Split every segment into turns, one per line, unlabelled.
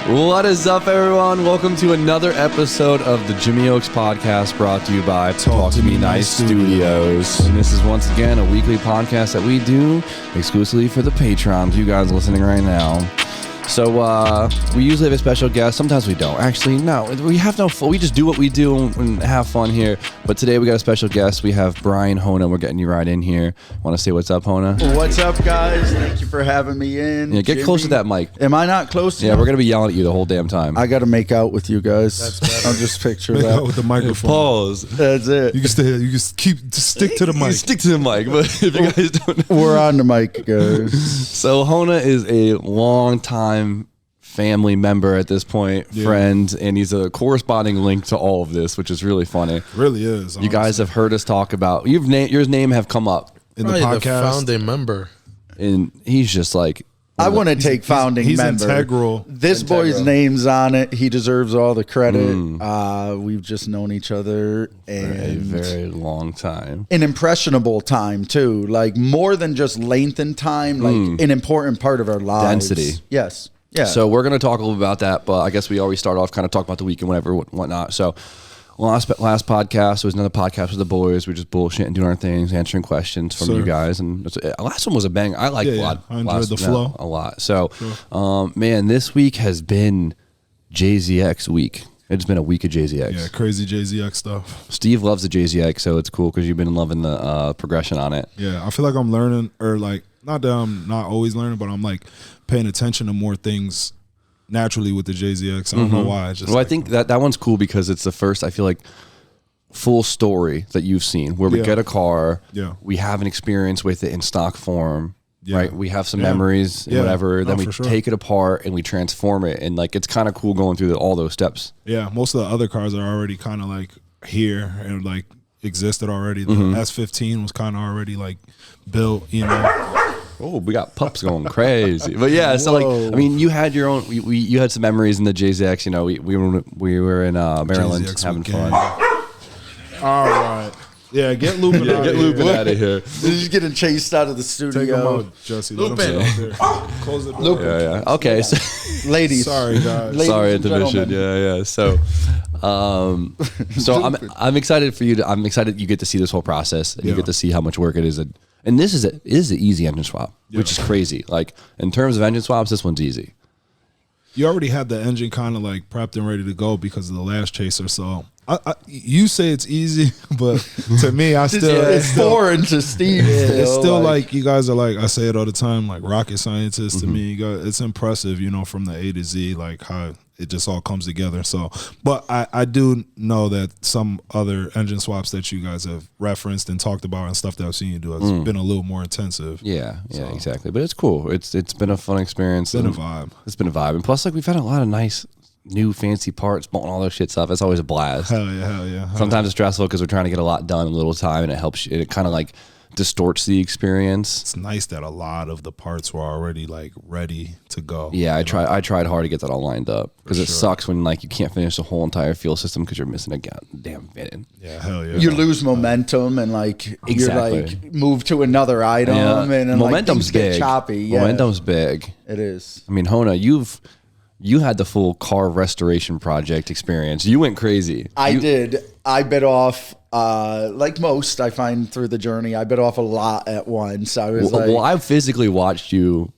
What is up, everyone? Welcome to another episode of the Jimmy Oaks podcast, brought to you by Talk to Me Nice Studios. And this is once again a weekly podcast that we do exclusively for the patrons, you guys listening right now. So we usually have a special guest. Sometimes we don't. Actually, no. We have no. We just do what we do and have fun here. But today we got a special guest. We have Brian Hona. We're getting you right in here. Want to say what's up, Hona?
What's up, guys? Thank you for having me in.
Yeah, get
Jimmy.
close to that mic.
Am I not close?
Yeah, we're gonna be yelling at you the whole damn time.
I got to make out with you guys. I'll just picture
Make
that
out with the microphone.
Pause.
That's it.
You can stick to the mic.
Stick to the mic. But if you guys don't know,
We're on the mic, guys.
so Hona is a long time family member at this point, friend, and he's a corresponding link to all of this, which is really funny.
It really is. Honestly.
You guys have heard us talk about your name have come up
in the
Probably
podcast.
the founding member,
and he's just like,
I want to take founding
he's
member.
integral.
This boy's name's on it. He deserves all the credit. We've just known each other
for a
and
very long time.
an impressionable time too. Like more than just length in time, like an important part of our lives.
Density.
Yes. Yeah.
So we're going to talk a little about that, but I guess we always start off kind of talk about the weekend, whatever, whatnot. So last podcast was another podcast with the boys. We're just bullshitting, doing our things, answering questions from you guys. And last one was a bang. I like a lot.
I enjoyed the flow
a lot. So, man, this week has been JZX week. It's been a week of JZX.
Yeah, crazy JZX stuff.
Steve loves the JZX, so it's cool because you've been loving the progression on it.
Yeah, I feel like I'm learning, or like, not that I'm not always learning, but I'm like paying attention to more things naturally with the JZX. I don't know why. It's just
I think that one's cool because it's the first, I feel like, full story that you've seen where we get a car, we have an experience with it in stock form, right? We have some memories and whatever, then we take it apart and we transform it, and like it's kind of cool going through all those steps. Yeah,
most of the other cars are already kind of like here and like existed already. The S15 was kind of already like built, you know.
Oh, we got pups going crazy, but yeah. So like, I mean, you had your own. You had some memories in the JZX. You know, we were in Maryland
JZX
having
weekend.
fun.
All right, yeah, get Lupin out
Get
of
Lupin
here.
out of here.
He's getting chased out of the studio.
Take him out, Jesse. Let him sit out there. Close the door.
Yeah. Okay, so
Ladies.
Sorry, guys.
Ladies
sorry,
and
intermission.
gentlemen.
Yeah. So I'm excited for you. I'm excited you get to see this whole process and you get to see how much work it is. And this is an easy engine swap, which is crazy. Like in terms of engine swaps, this one's easy.
You already had the engine kind of like prepped and ready to go because of the last chaser. So you say it's easy, but to me,
it's foreign to Steve.
It's still like you guys are like, I say it all the time, like rocket scientists to me. It's impressive, you know, from the A to Z, like how it just all comes together. So, but I do know that some other engine swaps that you guys have referenced and talked about and stuff that I've seen you do has been a little more intensive.
Yeah, exactly. But it's cool. It's been a fun experience.
It's been a vibe.
It's been a vibe. And plus, like, we've had a lot of nice new fancy parts, bolting all those shit stuff. It's always a blast.
Hell yeah.
Sometimes it's stressful because we're trying to get a lot done in a little time, and it helps. It kind of like distorts the experience.
It's nice that a lot of the parts were already like ready to go.
Yeah, I tried hard to get that all lined up because it sucks when like you can't finish the whole entire fuel system because you're missing a damn fin.
Yeah, hell yeah.
You lose momentum and like you're like move to another item and
momentum's
like,
big.
Get choppy. Yeah.
Momentum's big.
It is.
I mean, Hona, you had the full car restoration project experience. You went crazy.
I did. I bit off, like most, I find through the journey, I bit off a lot at once. I was
well, I physically watched you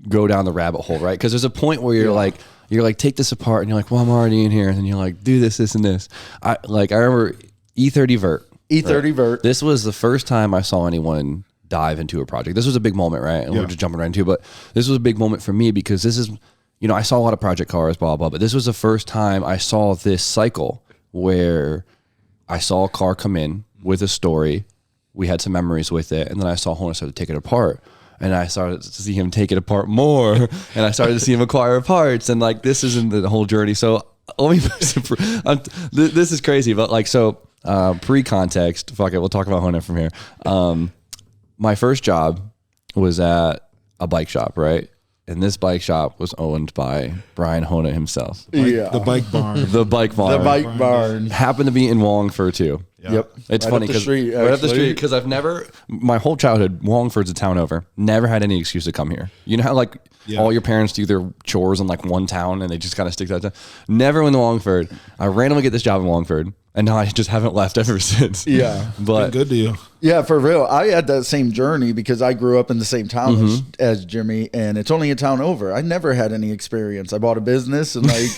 go down the rabbit hole, right? Because there's a point where you're like, take this apart, and you're like, well, I'm already in here, and then you're like, do this, and this. I remember E30 Vert.
E30 Vert.
This was the first time I saw anyone dive into a project. This was a big moment, right? And we're just jumping right into it, but this was a big moment for me because this is, you know, I saw a lot of project cars, blah, blah, but this was the first time I saw this cycle where I saw a car come in with a story. We had some memories with it. And then I saw Hona start to take it apart. And I started to see him take it apart more. And I started to see him acquire parts. And like, this isn't the whole journey. So let me, this is crazy. But like, so pre-context, fuck it, we'll talk about Hona from here. My first job was at a bike shop, right? And this bike shop was owned by Brian Hona himself.
Yeah.
The bike barn.
The bike barn.
The bike barn.
Happened to be in Wallingford too.
Yep.
It's
Right
funny
up the
because
street,
right up the
actually.
street because I've never my whole childhood Wallingford's a town over. Never had any excuse to come here. You know how like all your parents do their chores in like one town and they just kind of stick to that town. Never went to Wallingford. I randomly get this job in Wallingford and now I just haven't left ever since.
Yeah.
But
Good to you.
Yeah, for real. I had that same journey because I grew up in the same town as Jimmy, and it's only a town over. I never had any experience. I bought a business, and like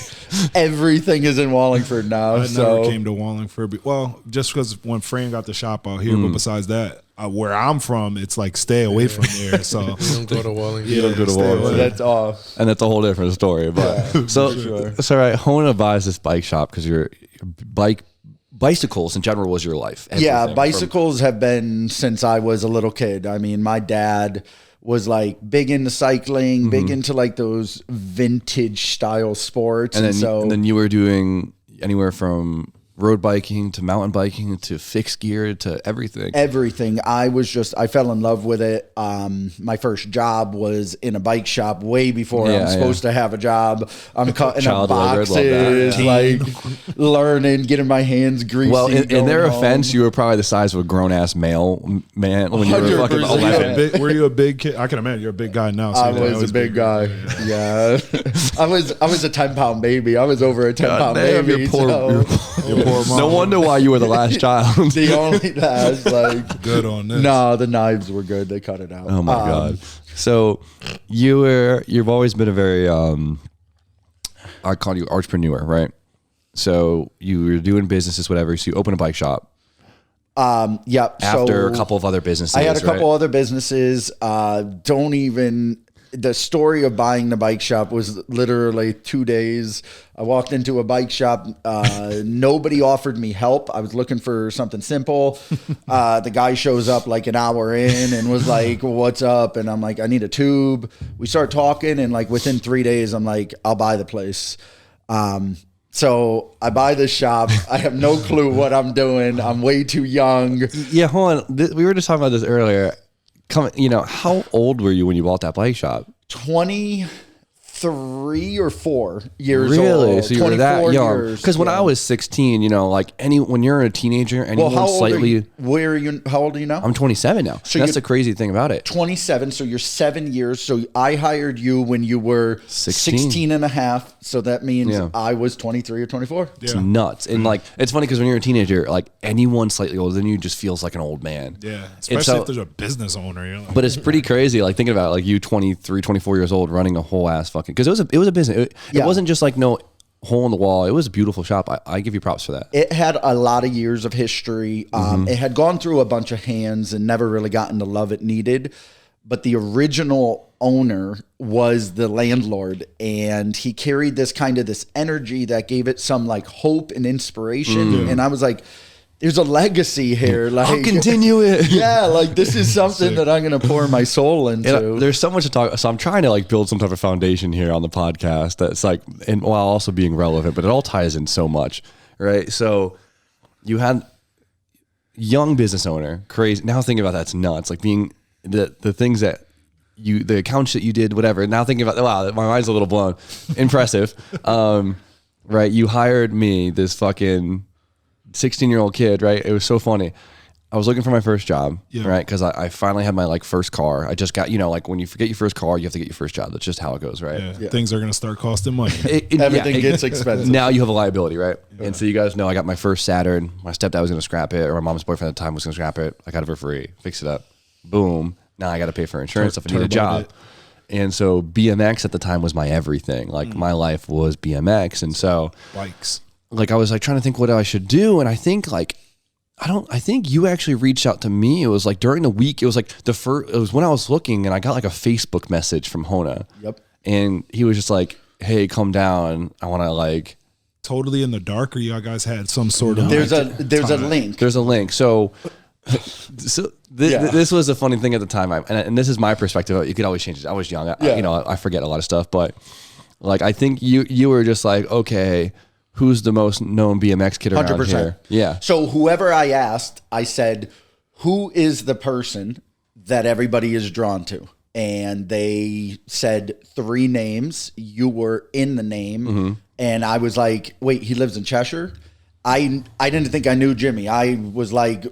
everything is in Wallingford now.
I never came to Wallingford. Well, just because when Fran got the shop out here, but besides that, where I'm from, it's like stay away from there. So
You don't go to Wallingford.
yeah,
go to
stay
Wallingford.
away.
That's off.
and that's a whole different story. But so right, Hona buys this bike shop because your bicycles in general was your life.
Yeah,
Everything
bicycles have been since I was a little kid. I mean, my dad was like big into cycling, big into like those vintage style sports.
and then you were doing anywhere from road biking to mountain biking to fixed gear to everything.
Everything. I fell in love with it. My first job was in a bike shop way before I'm supposed to have a job. I'm cutting up
Child labor,
boxes, like learning, getting my hands greasy.
Well, in their
going
offense,
home.
you were probably the size of a grown ass male man when you were
100%.
fucking
Were you
11.
were you a big kid? I can imagine you're a big guy now. So
I
you're
was
always
a big guy. Yeah. I was a 10-pound baby. I was over a 10-pound
Damn,
baby.
your poor,
so-
Your poor mom.
no wonder why you were the last child.
the only last like
Good on this.
no, the knives were good. They cut it out.
Oh my god! So you've always been a very I call you entrepreneur, right? So you were doing businesses, whatever. So you open a bike shop
Yep.
after
so
a couple of other businesses.
I had a couple
right?
other businesses. The story of buying the bike shop was literally 2 days. I walked into a bike shop. Nobody offered me help. I was looking for something simple. The guy shows up like an hour in and was like, "What's up?" And I'm like, "I need a tube." We start talking, and like within 3 days, I'm like, "I'll buy the place." So I buy this shop. I have no clue what I'm doing. I'm way too young.
Yeah, hold on. We were just talking about this earlier. How old were you when you bought that bike shop?
23 or 4 years old.
Really? So you were that
24
young?
years,
Because when
yeah.
I was 16, when you're a teenager, anyone
Well, how old
slightly.
are you? Where are you? How old are you now?
I'm 27 now.
So
That's
you're-
the crazy thing about it.
27. So you're 7 years. So I hired you when you were 16 and a half. So that means
Yeah.
I was 23 or 24.
It's nuts. And like, it's funny because when you're a teenager, like anyone slightly older than you just feels like an old man.
Yeah,
And
especially
so-
if there's a business owner. You're like,
But it's pretty crazy, like thinking about it, like you 23, 24 years old running a whole ass fucking, because it was a business. It
Yeah.
wasn't just like no hole in the wall. It was a beautiful shop. I give you props for that.
It had a lot of years of history. It had gone through a bunch of hands and never really gotten the love it needed. But the original owner was the landlord, and he carried this energy that gave it some like hope and inspiration. And I was like, there's a legacy here. Like,
I'll continue it.
yeah, like this is something that I'm going to pour my soul into.
There's so much to talk. So I'm trying to like build some type of foundation here on the podcast that's like, and while also being relevant, but it all ties in so much, right? So you had young business owner, crazy. Now thinking about that's nuts. Like being the things that the accounts that you did, whatever. Now thinking about, wow, my mind's a little blown. Impressive. Right. You hired me, this fucking 16-year-old kid, right? It was so funny. I was looking for my first job, right? Because I finally had my like first car. I just got, like when you forget your first car, you have to get your first job. That's just how it goes, right?
yeah, things are gonna start costing money.
Everything gets expensive.
Now you have a liability, right? And so you guys know I got my first Saturn. My stepdad was going to scrap it, or my mom's boyfriend at the time was going to scrap it. I got it for free, fix it up, boom. Now I got to pay for insurance if I need a job.
It.
And so BMX at the time was my everything. Like my life was BMX, and so
Bikes.
like I was like trying to think what I should do, and I think like I think you actually reached out to me. It was like during the week. It was like it was when I was looking, and I got like a Facebook message from Hona.
Yep.
And he was just like, "Hey, come down. I want to like."
Totally in the dark, or you guys had some sort of.
There's a link.
There's a link. So this was a funny thing at the time, and this is my perspective. You could always change it. I was young. I forget a lot of stuff, but like I think you were just like, okay, who's the most known BMX kid around
100%.
here? Yeah.
So whoever I asked, I said, who is the person that everybody is drawn to? And they said 3 names. You were in the name. And I was like, wait, he lives in Cheshire? I didn't think I knew Jimmy. I was like,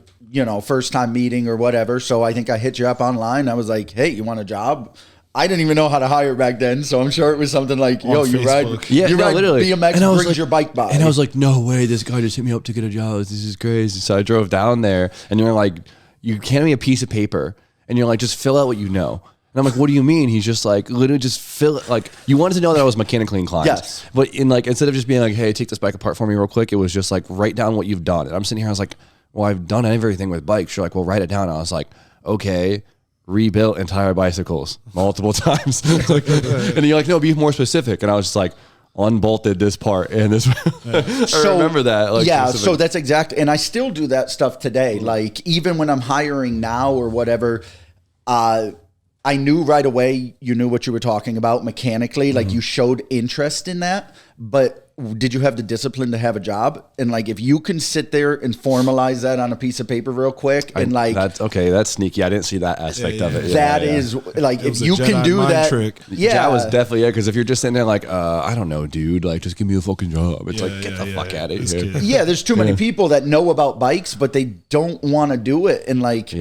first time meeting or whatever. So I think I hit you up online. I was like, hey, you want a job? I didn't even know how to hire back then, so I'm sure it was something like, "Yo, you ride,
literally.
BMX,
and
brings your bike by."
And I was like, "No way, this guy just hit me up to get a job. This is crazy." So I drove down there, and you're like, "You hand me a piece of paper, and you're like, just fill out what you know." And I'm like, "What do you mean?" He's just like, literally, just fill it. Like, you wanted to know that I was mechanically inclined,
yes.
But instead of just being like, "Hey, take this bike apart for me real quick," it was just like, write down what you've done. And I'm sitting here, I was like, "Well, I've done everything with bikes." You're like, "Well, write it down." And I was like, "Okay." Rebuilt entire bicycles multiple times. And you're like, no, be more specific. And I was just like, unbolted this part and this. I remember that. Like,
so that's exactly. And I still do that stuff today. Like, even when I'm hiring now or whatever, I knew right away you knew what you were talking about mechanically. Like, you showed interest in that. But did you have the discipline to have a job? And like, if you can sit there and formalize that on a piece of paper real quick, and like,
that's okay. That's sneaky. I didn't see that aspect of it.
That is like, if you can do that,
trick.
That was definitely it. Because if you're just sitting there like, I don't know, dude, like, just give me a fucking job. It's like, get the fuck out of here.
Yeah, there's too many people that know about bikes, but they don't want to do it. And like,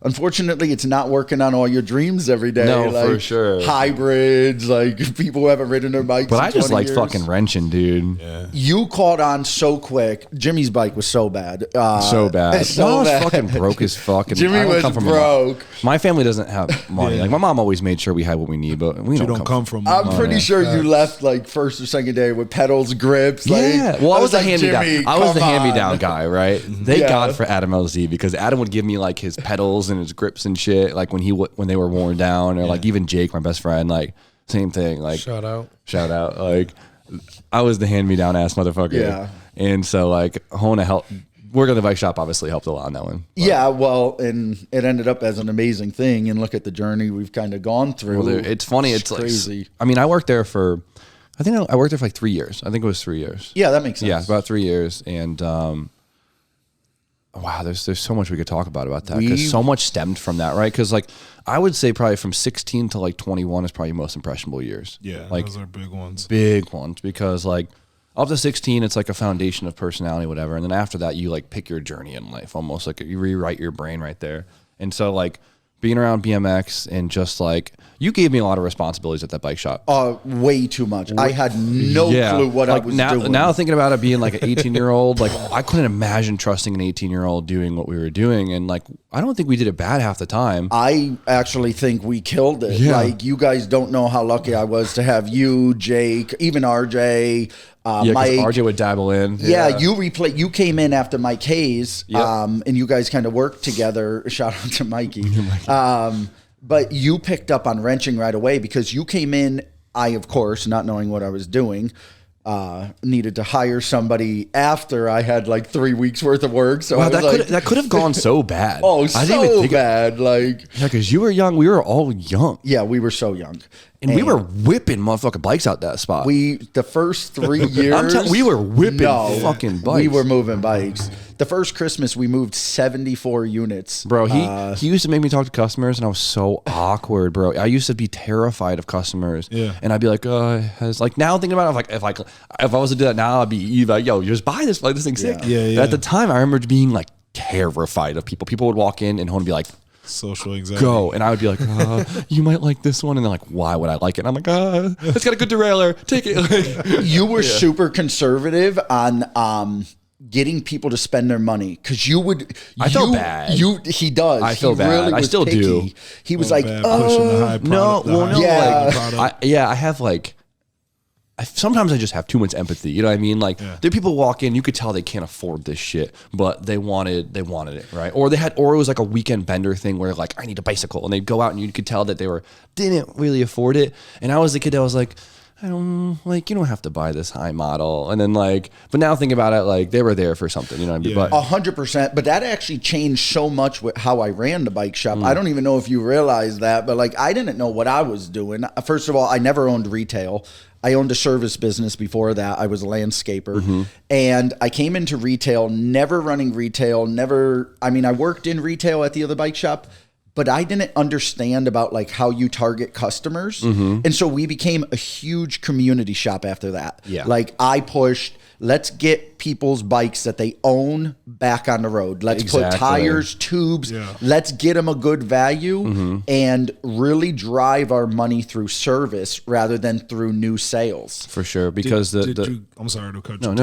unfortunately, it's not working on all your dreams every day.
No,
like,
for sure.
Hybrids, like people who haven't ridden their bikes.
But I just like
years.
fucking wrenching, dude.
Yeah.
You caught on so quick. Jimmy's bike was so bad.
So bad.
So
I was
bad.
fucking broke as fuck. And
Jimmy was broke.
My family doesn't have money. Like, my mom always made sure we had what we need, but we don't come from.
I'm pretty sure you left like first or second day with pedals, grips.
Yeah.
Like,
Well, I was
like,
the hand-me-down. I was the hand-me-down guy, right? Thank
Yeah.
God for Adam LZ, because Adam would give me like his pedals and his grips and shit, like when they were worn down, or like even Jake, my best friend, like same thing. Like,
shout out.
Like, I was the hand-me-down ass motherfucker.
Yeah.
And so like Hona helped. Working at the bike shop obviously helped a lot on that one. But.
Yeah, well, and it ended up as an amazing thing. And look at the journey we've kind of gone through.
Well, it's funny. It's
crazy.
Like, I mean, I worked there for like 3 years. I think it was 3 years.
Yeah, that makes sense.
Yeah, about 3 years. And wow, there's so much we could talk about that, because so much stemmed from that, right? Because like I would say probably from 16 to like 21 is probably your most impressionable years.
Yeah,
like
those are big ones.
Big ones, because like up to 16, it's like a foundation of personality, whatever. And then after that, you like pick your journey in life, almost like you rewrite your brain right there. And so like being around BMX and just like, you gave me a lot of responsibilities at that bike shop.
Way too much. I had no clue what I was doing.
Now thinking about it being like an 18-year-old, like I couldn't imagine trusting an 18-year-old doing what we were doing. And like, I don't think we did it bad half the time.
I actually think we killed it.
Yeah.
Like, you guys don't know how lucky I was to have you, Jake, even RJ, Mike.
RJ would dabble in.
Yeah, you came in after Mike Hayes,
Yep.
and you guys kind of worked together. Shout out to Mikey. But you picked up on wrenching right away, because you came in. I, of course, not knowing what I was doing, needed to hire somebody after I had like 3 weeks worth of work. So
Wow,
I was
that could have gone so bad.
oh,
I didn't even
so
think
bad. Like,
yeah, because you were young. We were all young.
yeah, we were so young.
And we were whipping motherfucking bikes out that spot.
The first 3 years,
we were whipping fucking bikes.
We were moving bikes. The first Christmas, we moved 74 units.
Bro, he used to make me talk to customers, and I was so awkward, bro. I used to be terrified of customers.
Yeah.
And I'd be like, like now thinking about it, like if I was to do that now, I'd be like, yo, just buy this, like this thing's sick.
Yeah.
But at the time, I remember being like terrified of people. People would walk in and be like,
social anxiety.
go. And I would be like, you might like this one. And they're like, why would I like it? And I'm like, it's got a good derailleur. Take it. Like,
You were super conservative on getting people to spend their money, because you would.
I felt bad.
He does.
I feel
he
bad.
Really
I
was
still
picky.
do.
He was like,
pushing the high product,
yeah.
I have like, sometimes I just have too much empathy. You know what I mean? Like, there are people who walk in, you could tell they can't afford this shit, but they wanted it, right? Or it was like a weekend bender thing where like, I need a bicycle, and they'd go out and you could tell that they didn't really afford it. And I was the kid that was like, I don't like, you don't have to buy this high model. And then like, but now thinking about it, like they were there for something, you know what I mean?
Yeah.
But
100%. But that actually changed so much with how I ran the bike shop. I don't even know if you realize that, but like, I didn't know what I was doing. First of all, I never owned retail. I owned a service business before that. I was a landscaper. And I came into retail, never running retail, I worked in retail at the other bike shop, but I didn't understand about like how you target customers. And so we became a huge community shop after that.
Yeah.
Like I pushed, let's get people's bikes that they own back on the road. Let's put tires, tubes.
Yeah.
Let's get them a good value and really drive our money through service rather than through new sales.
For sure. Because
I'm sorry to cut you.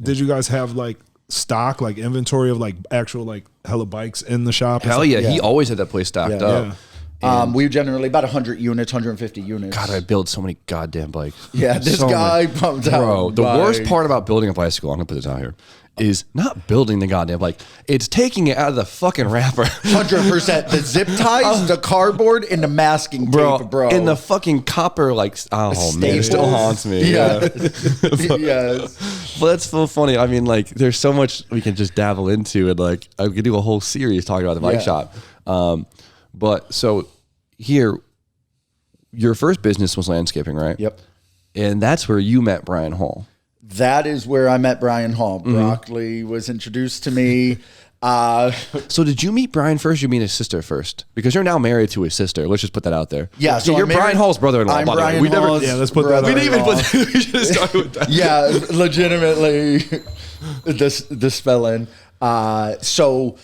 Did you guys have like stock, like inventory of like actual like hella bikes in the shop?
Hell yeah. He always had that place stocked up.
We generally about 100 units, 150 units.
God, I build so many goddamn bikes.
Yeah, this guy pumped out.
Bro, the worst part about building a bicycle, I'm gonna put this out here, is not building the goddamn bike. It's taking it out of the fucking wrapper.
100%. The zip ties, the cardboard, and the masking tape, bro.
And the fucking copper, like, oh man, it still haunts me.
Yeah.
But that's so funny. I mean, like, there's so much we can just dabble into, and like, I could do a whole series talking about the bike shop. But so here, your first business was landscaping, right?
Yep.
And that's where you met Brian Hall.
That is where I met Brian Hall. Broccoli was introduced to me.
So did you meet Brian first? Or you meet his sister first? Because you're now married to his sister. Let's just put that out there.
Yeah. So
you're Brian Hall's brother-in-law.
I'm
by the way.
Brian
We never.
Hall's
let's put that.
We didn't even put. We should have started with that.
Yeah, legitimately, the spelling. So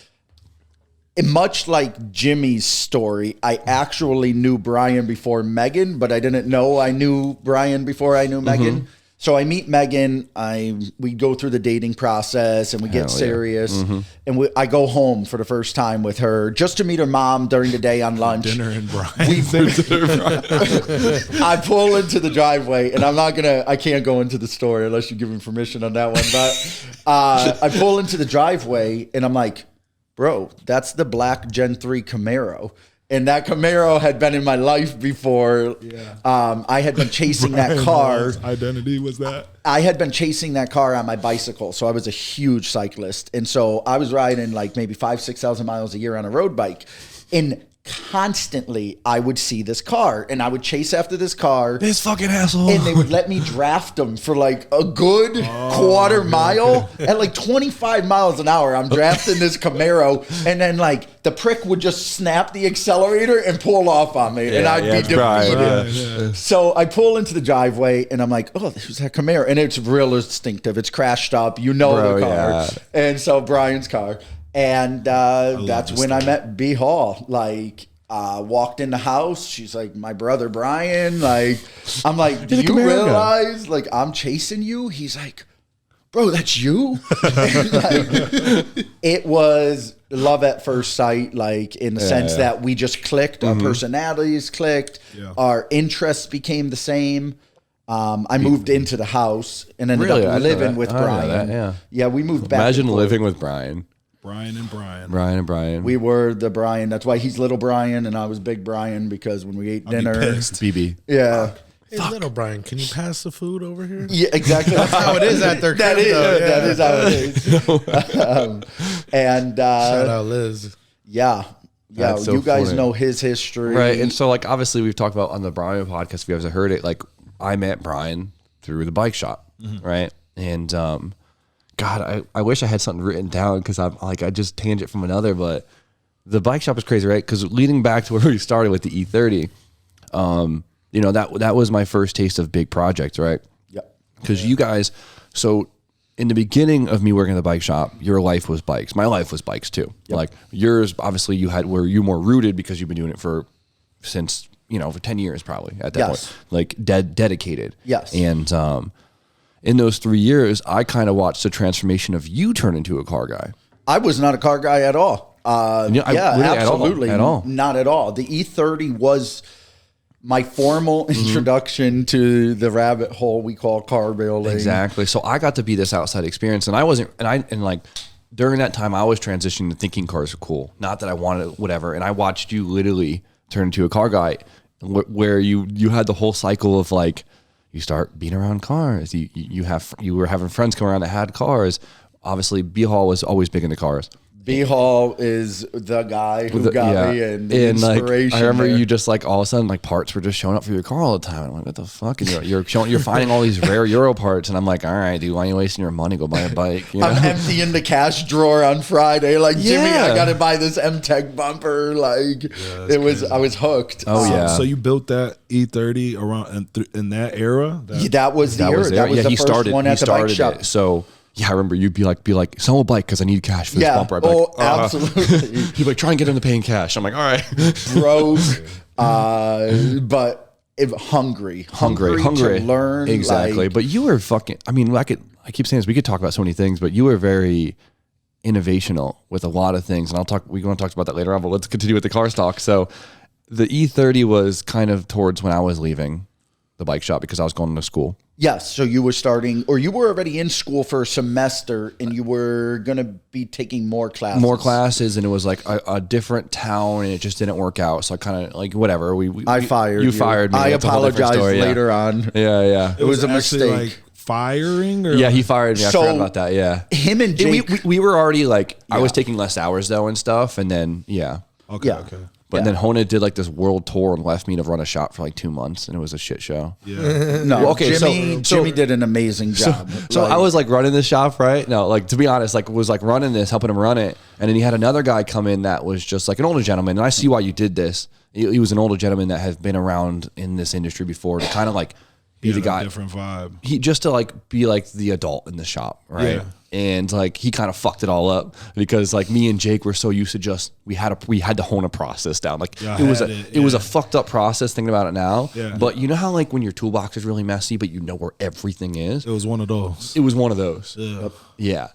much like Jimmy's story, I actually knew Brian before Megan, but I didn't know I knew Brian before I knew Megan. So I meet Megan. We go through the dating process and we get serious. And I go home for the first time with her just to meet her mom during the day on lunch.
Dinner and Brian.
I pull into the driveway, and I can't go into the store unless you give me permission on that one. But I pull into the driveway, and I'm like, bro, that's the black Gen 3 Camaro. And that Camaro had been in my life before. Yeah. I had been chasing that car.
Identity was that?
I had been chasing that car on my bicycle. So I was a huge cyclist. And so I was riding like maybe 5,000-6,000 miles a year on a road bike. And constantly I would see this car and I would chase after this car.
This fucking asshole.
And they would let me draft them for like a good quarter mile. At like 25 miles an hour, I'm drafting this Camaro, and then like the prick would just snap the accelerator and pull off on me, and I'd be defeated. So I pull into the driveway and I'm like, oh, this was that Camaro. And it's real instinctive. It's crashed up. You know the car. Yeah. And so Brian's car. And that's when I met B Hall. Like, walked in the house. She's like, my brother Brian. Like, I'm like, do you realize like I'm chasing you? He's like, bro, that's you. Like, it was love at first sight. Like in the sense that we just clicked. Our personalities clicked. Yeah. Our interests became the same. I moved into the house and ended up living with Brian. Yeah, we moved back.
Imagine living with Brian.
Brian and Brian.
Brian and Brian.
We were the Brian. That's why he's little Brian and I was big Brian, because when we ate dinner.
BB.
Yeah.
Hey, little Brian, can you pass the food over here?
Yeah, exactly.
That's how it is at their
that
crib,
is how it is. And
shout out Liz.
Yeah. Yeah.
So
you guys
funny.
know his history.
Right. And so like obviously we've talked about on the Brian podcast, if you guys have heard it, like I met Brian through the bike shop. Right. And God, I wish I had something written down, because I'm like, I just tangent from another, but the bike shop is crazy, right? Because leading back to where we started with the E30, you know, that was my first taste of big projects, right?
Yep.
Because you guys, so in the beginning of me working at the bike shop, your life was bikes. My life was bikes too. Yep. Like yours, obviously you were more rooted because you've been doing it since, you know, for 10 years probably at that point, like dedicated.
Yes.
And, in those 3 years, I kind of watched the transformation of you turn into a car guy.
I was not a car guy at all. Absolutely.
At all.
Not at all. The E30 was my formal introduction to the rabbit hole we call car building.
Exactly. So I got to be this outside experience, and I wasn't, and like during that time, I was transitioning to thinking cars are cool. Not that I wanted whatever. And I watched you literally turn into a car guy, where you had the whole cycle of like, you start being around cars. You were having friends come around that had cars. Obviously, B Hall was always big into cars.
B Hall is the guy who got me and the inspiration.
Like, I remember
there.
you just like all of a sudden like parts were just showing up for your car all the time. I'm like, what the fuck? And you're finding all these rare Euro parts, and I'm like, all right, dude, why are you wasting your money? Go buy a bike. You know?
I'm emptying the cash drawer on Friday. Like, Jimmy, I got to buy this M-Tech bumper. Like, I was hooked.
Oh yeah.
So you built that E30 around in that era?
That was the era. That was the first one at the bike shop.
It. So yeah, I remember you'd be like, sell a bike because I need cash for this bumper. I'd be like,
absolutely.
He'd be like, try and get him to pay in cash. I'm like, all right.
Broke, but hungry to learn.
Exactly.
Like,
but you were fucking, I mean, I keep saying this, we could talk about so many things, but you were very innovational with a lot of things. And we're going to talk about that later on, but let's continue with the car stock. So the E30 was kind of towards when I was leaving the bike shop because I was going to school.
yes. So you were starting, or you were already in school for a semester, and you were going to be taking more classes.
And it was like a different town, and it just didn't work out. So I kind of like whatever.
I fired you.
You fired me.
I
That's a whole different
apologized
story,
later on.
Yeah.
It was a
actually
mistake.
like firing? Or
Yeah, he fired me. I
So-
forgot about that. Yeah.
Him and Jake.
We were already like, I was taking less hours though and stuff. And then,
Okay,
Yeah.
okay.
But then Hona did like this world tour and left me to run a shop for like 2 months, and it was a shit show.
Yeah.
No,
Well, okay,
Jimmy did an amazing job.
So
Like,
I was like running this shop, right? No, like to be honest, like was like running this, helping him run it, and then he had another guy come in that was just like an older gentleman, and I see why you did this. He was an older gentleman that had been around in this industry before to kind of like be the guy.
Different vibe.
He just to like be like the adult in the shop, right?
Yeah.
And like he kind of fucked it all up because like me and Jake were so used to just we had to hone a process down. Like
Yeah,
it was a fucked up process thinking about it now.
Yeah.
But you know how like when your toolbox is really messy, but you know where everything is.
It was one of those.
It was one of those.
Yeah.
Yeah.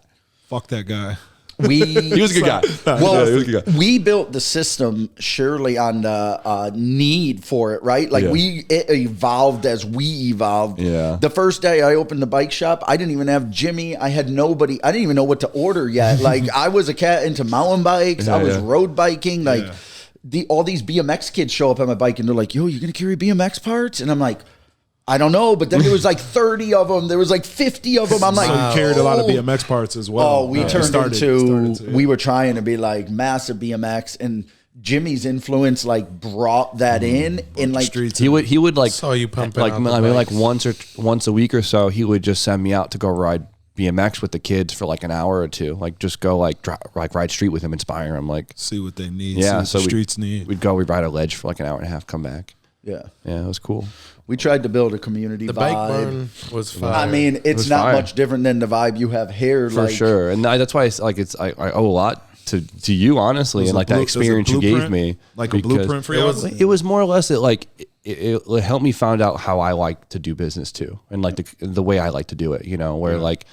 Fuck that guy.
He was a good guy.
Well,
he was a good guy.
we built the system surely on the need for it, right? Like
Yeah.
it evolved as we evolved.
Yeah.
The first day I opened the bike shop, I didn't even have Jimmy. I had nobody. I didn't even know what to order yet. Like I was a cat into mountain bikes. I was road biking. Like all these BMX kids show up on my bike and they're like, "Yo, you gonna carry BMX parts?" And I'm like, I don't know, but then there was like 30 of them. There was like 50 of them. I'm like,
So you carried a lot of BMX parts as well.
oh, we turned
started
into,
to,
we were trying to be like massive BMX, and Jimmy's influence like brought that in. And like,
streets.
He would like
Saw you pumping
like
out the
I mean like
bikes.
once a week or so he would just send me out to go ride BMX with the kids for like an hour or two, like just go like ride street with him, inspire him, like
see what they need.
yeah.
See
So
what the streets need.
we'd ride a ledge for like an hour and a half, come back.
yeah,
Yeah, it was cool.
we tried to build a community
The
vibe.
bike barn was fire.
I mean, it's
was
not
fire.
much different than the vibe you have here.
For
like,
sure, and that's why I owe a lot to you honestly,
There's
and
a
like that
blue- there's a
experience you gave
blueprint,
me,
like a
because
blueprint for y'all?
It was more or less it helped me find out how I like to do business too, and like the way I like to do it. You know, where like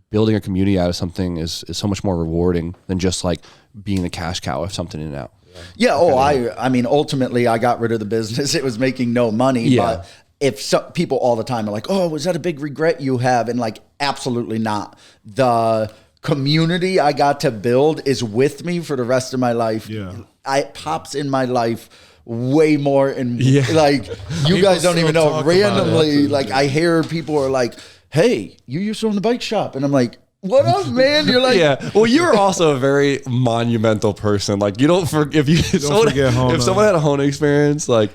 building a community out of something is so much more rewarding than just like being the cash cow of something in and out.
Yeah. Oh, I mean, ultimately, I got rid of the business. It was making no money.
Yeah.
But if some people all the time are like, "Oh, was that a big regret you have?" And like, absolutely not. The community I got to build is with me for the rest of my life.
Yeah.
It pops in my life way more, and
Yeah.
like you guys don't
still
even
talk
know.
about
Randomly,
it.
like I hear people are like, "Hey, you used to own the bike shop," and I'm like, "What up, man?" You're like,
Yeah. Well, you're also a very monumental person. Like you don't forget if
forget Hona.
if someone had a Hona experience, like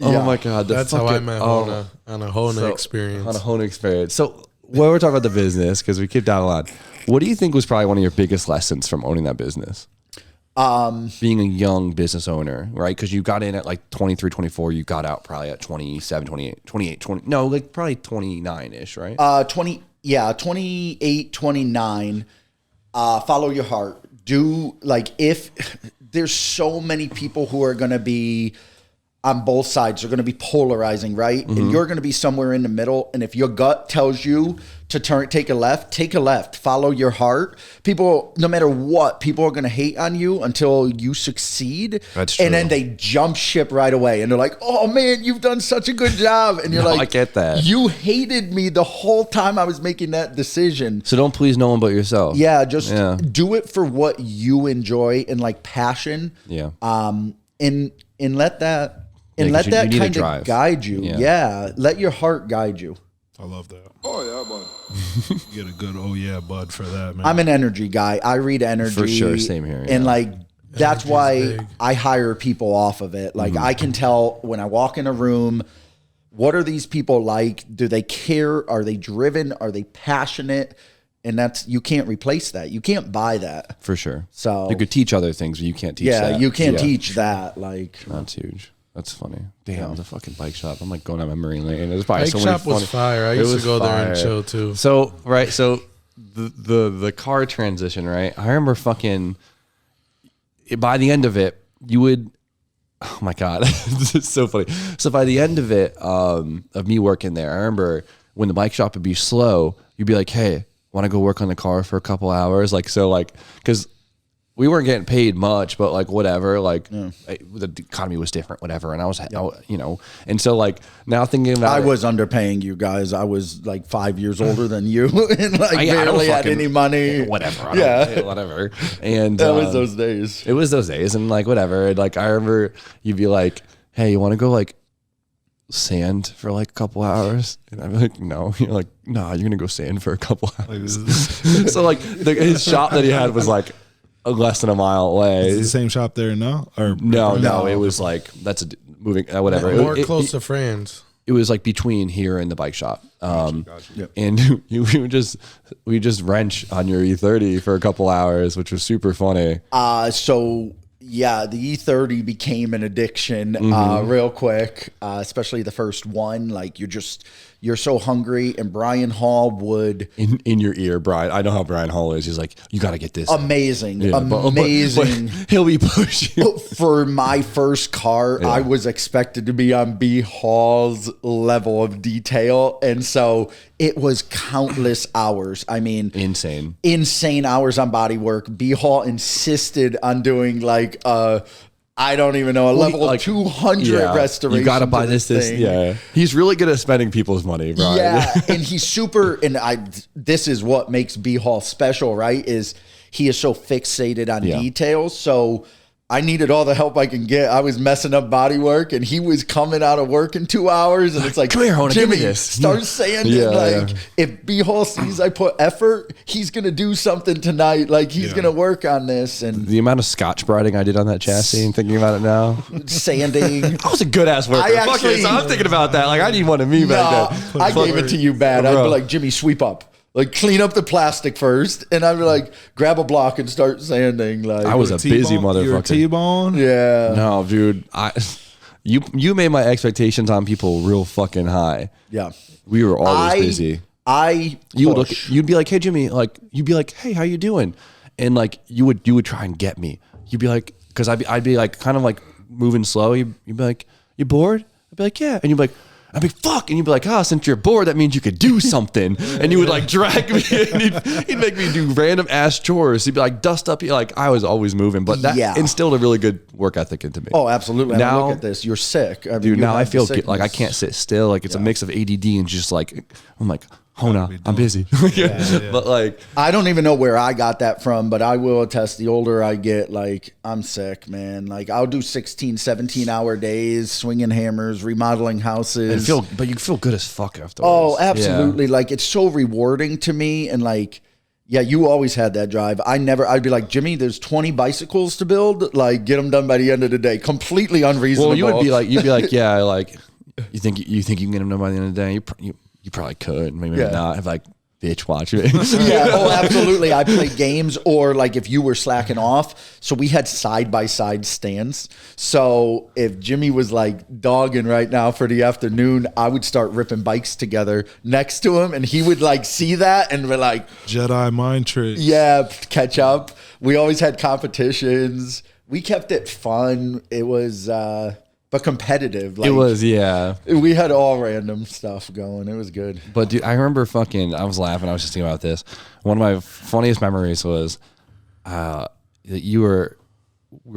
oh
Yeah.
my god,
That's how I met Hona on a Hona experience.
On a Hona experience. So when we're talking about the business, because we keep down a lot, what do you think was probably one of your biggest lessons from owning that business? Being a young business owner, right? Because you got in at like 23, 24, you got out probably at 27, 28, 20, no, like probably 29-ish, right?
28, 29. Follow your heart. Do like if there's so many people who are going to be on both sides, they're going to be polarizing, right? And you're going to be somewhere in the middle. And if your gut tells you to take a left, follow your heart. People, no matter what, people are going to hate on you until you succeed.
That's true.
And then they jump ship right away. And they're like, "Oh man, you've done such a good job." And you're
No,
like,
I get that.
You hated me the whole time I was making that decision.
So don't please no one but yourself.
Yeah, just
Yeah.
do it for what you enjoy and like passion.
Yeah.
And let that
Yeah, 'cause
let
you
that
need a
kind
drive.
of guide you.
Yeah.
Yeah. Let your heart guide you.
I love that. Oh yeah, bud. Get a good oh yeah, bud for that, man.
I'm an energy guy. I read energy
For sure, same here.
And
yeah.
like that's
Energy's
why
big.
I hire people off of it. Like I can tell when I walk in a room, what are these people like? Do they care? Are they driven? Are they passionate? And that's, you can't replace that. You can't buy that.
For sure.
So
you could teach other things, but you can't teach that.
you can't teach that. Like
That's huge. That's funny. Damn, the fucking bike shop. I'm like going down memory lane. There's probably
Bike
so
shop
many
was fire. I used to go there and chill too.
So the car transition, right? I remember fucking by the end of it, you would. Oh my god, this is so funny. So by the end of it, of me working there, I remember when the bike shop would be slow, you'd be like, "Hey, want to go work on the car for a couple hours?" Like so, like because we weren't getting paid much, but like whatever, like the economy was different, whatever. And I was, you know, and so like now thinking about,
I was underpaying you guys. I was like 5 years older than you, and like barely had any money.
Whatever, whatever. And
that was those days.
It was those days, and like whatever. And like I remember you'd be like, "Hey, you want to go like sand for like a couple hours?" And I'd be like, "No." You're like, "Nah, you're gonna go sand for a couple hours." So like his shop that he had was like less than a mile away.
Is it the same shop there now? Or
no, it was like moving whatever.
More close to friends.
It was like between here and the bike shop.
Gotcha.
And we just wrench on your E30 for a couple hours, which was super funny.
So yeah, the E30 became an addiction real quick, especially the first one. Like you're so hungry, and Brian Hall would
In your ear, Brian. I know how Brian Hall is. He's like, "You got to get this."
amazing.
But he'll be pushing.
For my first car, I was expected to be on B Hall's level of detail, and so it was countless hours. I mean, insane hours on body work. B Hall insisted on doing like I don't even know, a level
like,
200 restoration.
You got to buy this. Yeah. He's really good at spending people's money, Brian.
Yeah, and he's super, and this is what makes B Hall special, right? Is he is so fixated on details. So I needed all the help I can get. I was messing up body work, and he was coming out of work in 2 hours, and it's like,
"Come here, Hona,
Jimmy,
give me this."
Start sanding. If B Hall sees I put effort, he's gonna do something tonight. Like he's gonna work on this. And
the amount of Scotch briding I did on that chassis, and thinking about it now,
sanding.
I was a good ass worker. So I'm thinking about that. Like I need one of me back then.
I gave it to you bad. I'd be like, "Jimmy, sweep up. Like clean up the plastic first," and I'd be like, "Grab a block and start sanding." Like
I was a busy motherfucker.
You're a T-bone?
Yeah.
No, dude. You made my expectations on people real fucking high.
Yeah.
We were always busy. You'd be like, "Hey Jimmy," like you'd be like, "Hey, how you doing?" And like you would try and get me. You'd be like, because I'd be like kind of like moving slow. You'd be like, "You bored?" I'd be like, "Yeah," and you'd be like, I'd be fuck, and you'd be like, since you're bored, that means you could do something. And you would like drag me, and he'd make me do random ass chores. He'd be like, dust up. Like I was always moving, but that instilled a really good work ethic into me.
Oh, absolutely.
Now,
I mean, look at this. You're sick. I mean,
dude. Now I feel like I can't sit still. Like it's a mix of ADD and just like I'm like, Hona, I'm busy. But like,
I don't even know where I got that from, but I will attest, the older I get, like I'm sick, man. Like I'll do 16, 17 hour days, swinging hammers, remodeling houses.
But you feel good as fuck afterwards.
Oh, absolutely. Yeah. Like it's so rewarding to me. And like, yeah, you always had that drive. I'd be like, "Jimmy, there's 20 bicycles to build. Like get them done by the end of the day." Completely unreasonable.
Well, you'd be like, yeah, like you think you can get them done by the end of the day? You probably could, maybe not. Have like, bitch, watch it.
Yeah, oh, absolutely. I play games, or like if you were slacking off. So we had side-by-side stands. So if Jimmy was like dogging right now for the afternoon, I would start ripping bikes together next to him, and he would like see that and be like,
Jedi mind trick.
Yeah, catch up. We always had competitions. We kept it fun. It was but competitive. Like,
it was, yeah.
We had all random stuff going. It was good.
But dude, I remember I was laughing. I was just thinking about this. One of my funniest memories was we were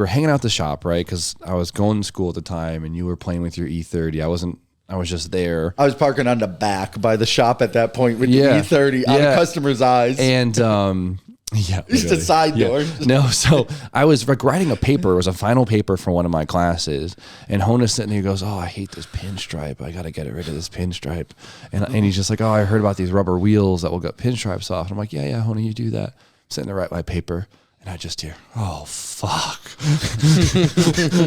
hanging out at the shop, right? Because I was going to school at the time, and you were playing with your E30. I was just there.
I was parking on the back by the shop at that point with the E30 out of customers' eyes.
And Yeah,
Just a side door.
No, so I was like writing a paper. It was a final paper for one of my classes, and Hona's sitting there. He goes, "Oh, I hate this pinstripe. I got to get rid of this pinstripe." And he's just like, "Oh, I heard about these rubber wheels that will get pinstripes off." And I'm like, "Yeah, Hona, you do that." I'm sitting there write my paper, and I just hear, "Oh fuck!"